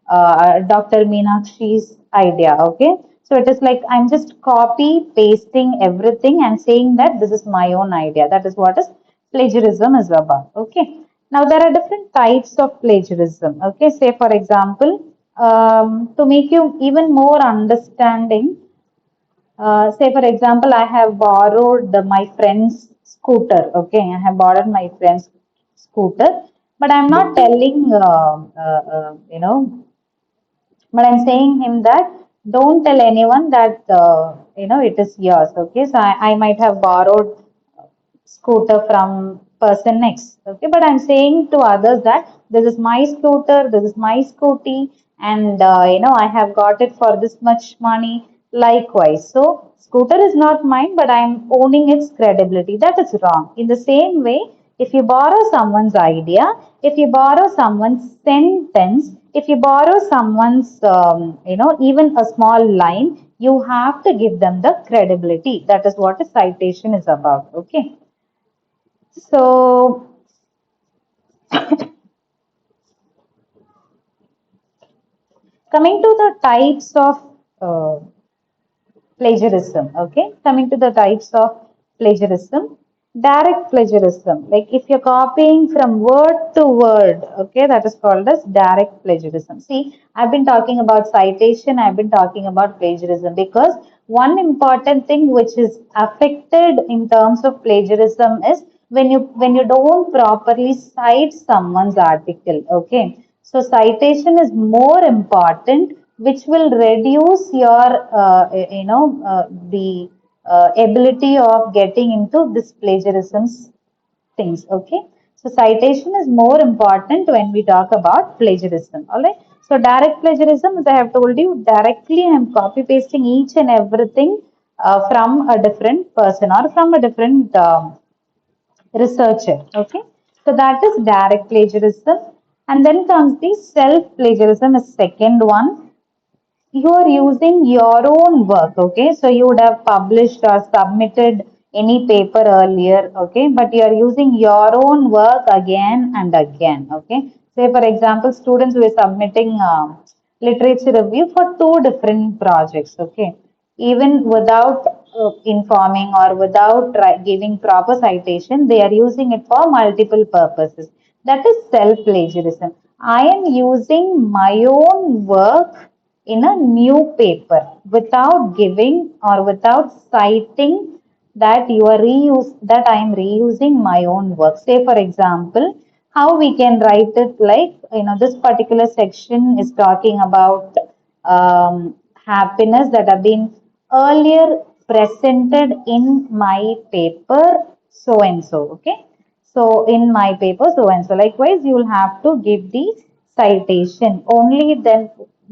Dr. Meenakshi's idea. Okay. So it is like I'm just copy pasting everything and saying that this is my own idea. That is what is plagiarism is about. Okay. Now, there are different types of plagiarism. Okay, say for example, to make you even more understanding, say for example, I have borrowed my friend's scooter. Okay, I have borrowed my friend's scooter, but I'm not telling, but I'm saying him that don't tell anyone that it is yours. Okay, so I might have borrowed scooter from person next. Okay, but I'm saying to others that this is my scooter, this is my scooty, and I have got it for this much money. Likewise, so scooter is not mine, but I'm owning its credibility. That is wrong. In the same way, if you borrow someone's idea, if you borrow someone's sentence, if you borrow someone's, even a small line, you have to give them the credibility. That is what a citation is about. Okay. So, coming to the types of uh, plagiarism, okay? Coming to the types of plagiarism, direct plagiarism. Like if you're copying from word to word, okay, that is called as direct plagiarism. See, I've been talking about citation, I've been talking about plagiarism because one important thing which is affected in terms of plagiarism is when you don't properly cite someone's article, okay? So citation is more important, which will reduce your, the ability of getting into this plagiarism things. Okay, so citation is more important when we talk about plagiarism. All right. So direct plagiarism, as I have told you, directly I am copy pasting each and everything from a different person or from a different researcher. Okay, so that is direct plagiarism, and then comes the self plagiarism, is second one. You are using your own work. Okay, so you would have published or submitted any paper earlier. Okay, but you are using your own work again and again. Okay, say for example, students were submitting literature review for two different projects. Okay, even without informing or without giving proper citation, they are using it for multiple purposes. That is self plagiarism. I am using my own work in a new paper without giving or without citing that you are that I am reusing my own work. Say for example, how we can write it, like this particular section is talking about happiness that have been earlier presented in my paper so and so. Okay, so in my paper so and so, likewise you will have to give the citation. Only then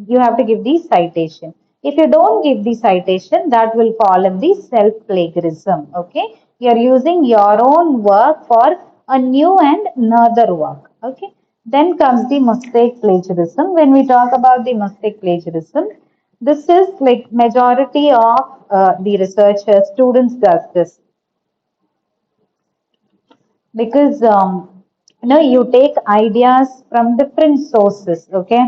you have to give the citation. If you don't give the citation, that will fall in the self plagiarism. Okay, you are using your own work for a new and another work. Okay, then comes the mistake plagiarism. When we talk about the mistake plagiarism, this is like majority of the researchers, students does this because you take ideas from different sources. Okay,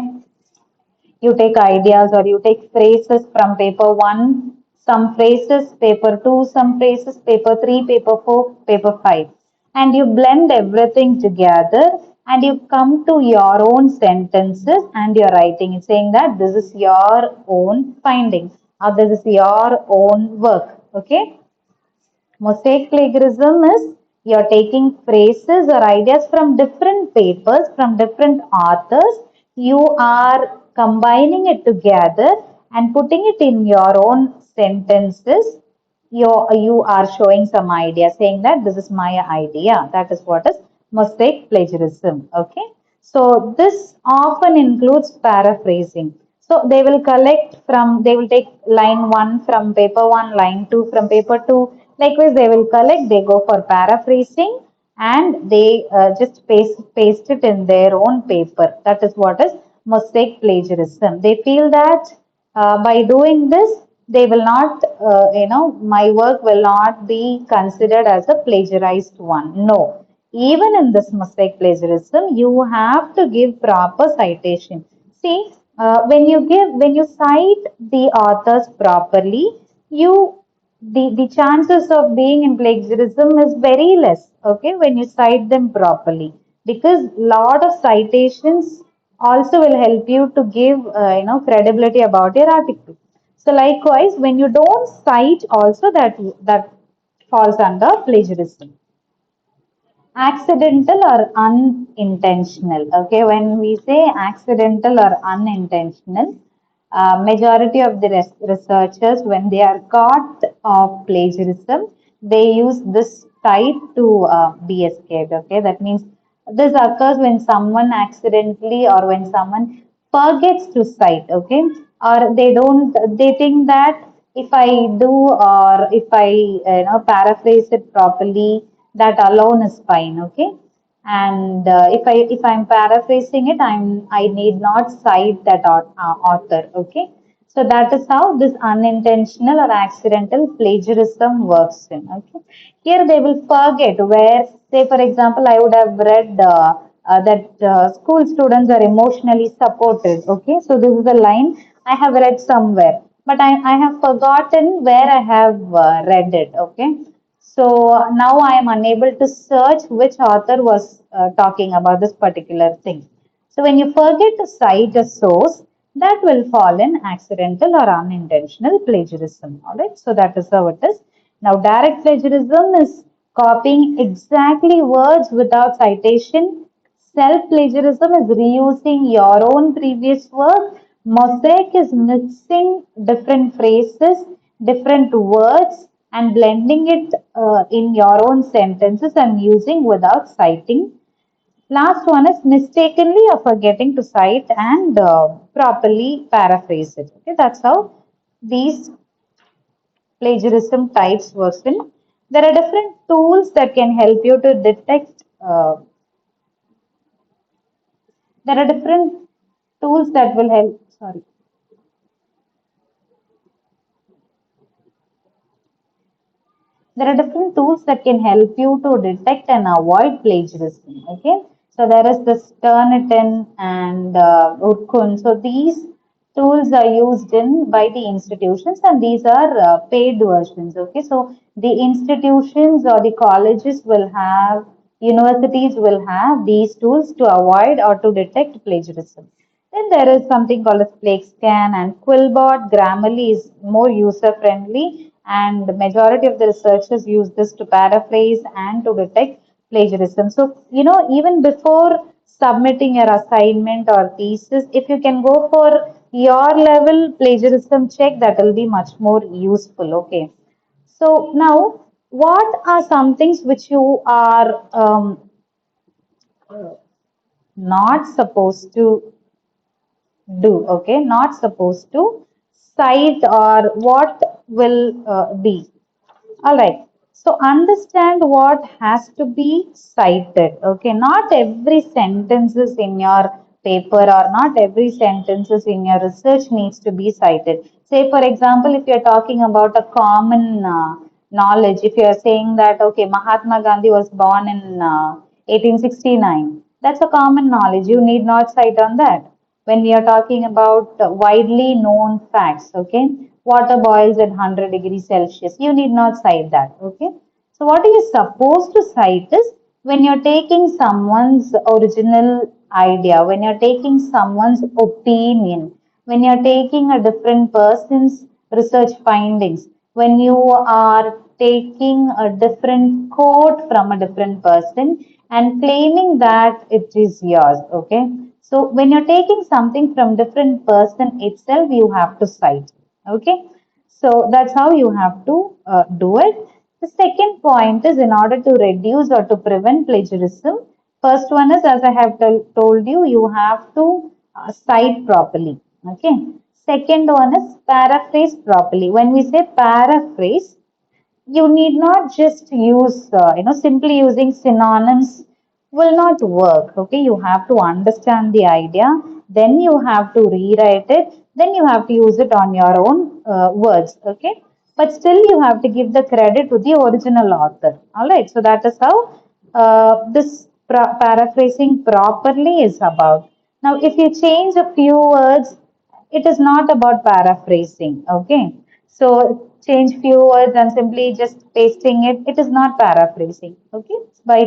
you take ideas or you take phrases from paper 1, some phrases paper 2, some phrases paper 3, paper 4, paper 5, and you blend everything together and you come to your own sentences and you're writing it, saying that this is your own finding or this is your own work. Okay, mosaic plagiarism is you're taking phrases or ideas from different papers, from different authors. You are combining it together and putting it in your own sentences. You are showing some idea, saying that this is my idea. That is what is mosaic plagiarism. Okay. So this often includes paraphrasing. So they will take line 1 from paper 1, line 2 from paper 2. Likewise, they will collect, they go for paraphrasing and they just paste it in their own paper. That is what is mosaic plagiarism. They feel that by doing this, they will not, my work will not be considered as a plagiarized one. No, even in this mistake plagiarism, you have to give proper citation. See, when you cite the authors properly, you the chances of being in plagiarism is very less. Okay, when you cite them properly, because lot of citations also will help you to give credibility about your article. So likewise, when you don't cite, also that falls under plagiarism. Accidental or unintentional. Okay, when we say accidental or unintentional, majority of the researchers, when they are caught of plagiarism, they use this type to be escaped. Okay, that means this occurs when someone accidentally or when someone forgets to cite. Okay, or they think that if I do, or if I paraphrase it properly, that alone is fine. Okay, and if I'm paraphrasing it, I need not cite that author. Okay, so that is how this unintentional or accidental plagiarism works in. Okay, here they will forget where, say for example, I would have read that school students are emotionally supported. Okay, so this is a line I have read somewhere, but I have forgotten where I have read it. Okay, so now I am unable to search which author was talking about this particular thing. So when you forget to cite a source, that will fall in accidental or unintentional plagiarism. All right. So that is how it is. Now direct plagiarism is copying exactly words without citation. Self-plagiarism is reusing your own previous work. Mosaic is mixing different phrases, different words, and blending it in your own sentences and using without citing. Last one is mistakenly or forgetting to cite and properly paraphrase it. Okay, that's how these plagiarism types works in. There are different tools that can help you to detect. There are different tools that will help. Sorry. There are different tools that can help you to detect and avoid plagiarism. Okay, so there is this Turnitin and Utkun. So these tools are used in by the institutions, and these are paid versions. Okay, so the institutions or the colleges will have, universities will have these tools to avoid or to detect plagiarism. Then there is something called as Flake Scan and Quillbot. Grammarly is more user friendly, and the majority of the researchers use this to paraphrase and to detect plagiarism. So, even before submitting your assignment or thesis, if you can go for your level plagiarism check, that will be much more useful. Okay. So now, what are some things which you are not supposed to do? Okay, not supposed to cite, or what will be. All right, so understand what has to be cited. Okay, not every sentences in your paper or not every sentences in your research needs to be cited. Say for example, if you're talking about a common knowledge, if you're saying that okay, Mahatma Gandhi was born in 1869, that's a common knowledge, you need not cite on that. When we are talking about widely known facts, okay, water boils at 100 degrees Celsius, you need not cite that. Okay, so what are you supposed to cite is when you're taking someone's original idea, when you're taking someone's opinion, when you're taking a different person's research findings, when you are taking a different quote from a different person and claiming that it is yours. Okay, so when you're taking something from different person itself, you have to cite. Okay, so that's how you have to do it. The second point is, in order to reduce or to prevent plagiarism, first one is, as I have told you, you have to cite properly. Okay. Second one is paraphrase properly. When we say paraphrase, you need not just use simply using synonyms will not work. Okay, you have to understand the idea, then you have to rewrite it, then you have to use it on your own words. Okay, but still you have to give the credit to the original author. All right, so that is how this paraphrasing properly is about. Now if you change a few words, it is not about paraphrasing. Okay, so change few words and simply just pasting it, it is not paraphrasing. Okay, by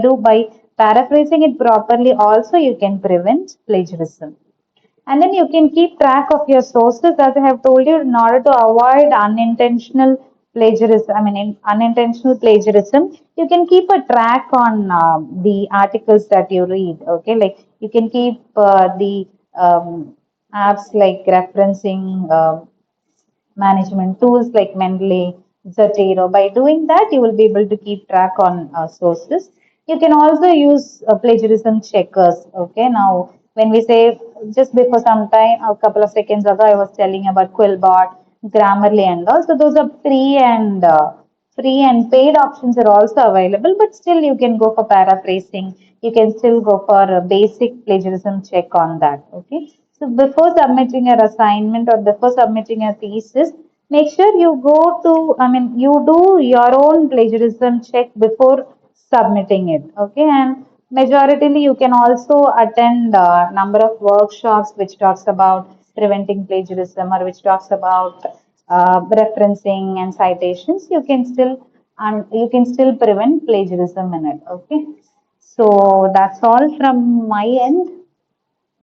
paraphrasing it properly also you can prevent plagiarism. And then you can keep track of your sources, as I have told you, in order to avoid unintentional plagiarism. I mean, unintentional plagiarism. You can keep a track on the articles that you read. Okay, like you can keep the apps like referencing. Management tools like Mendeley, Zotero. By doing that, you will be able to keep track on sources. You can also use plagiarism checkers. Okay, now when we say just before some time, a couple of seconds ago, I was telling about Quillbot, Grammarly, and all. So those are free and paid options are also available, but still you can go for paraphrasing. You can still go for a basic plagiarism check on that. Okay. So before submitting your assignment or before submitting a thesis, make sure you go to, I mean, you do your own plagiarism check before submitting it. Okay. And majoritarily you can also attend a number of workshops which talks about preventing plagiarism or which talks about referencing and citations. You can still prevent plagiarism in it. Okay. So that's all from my end.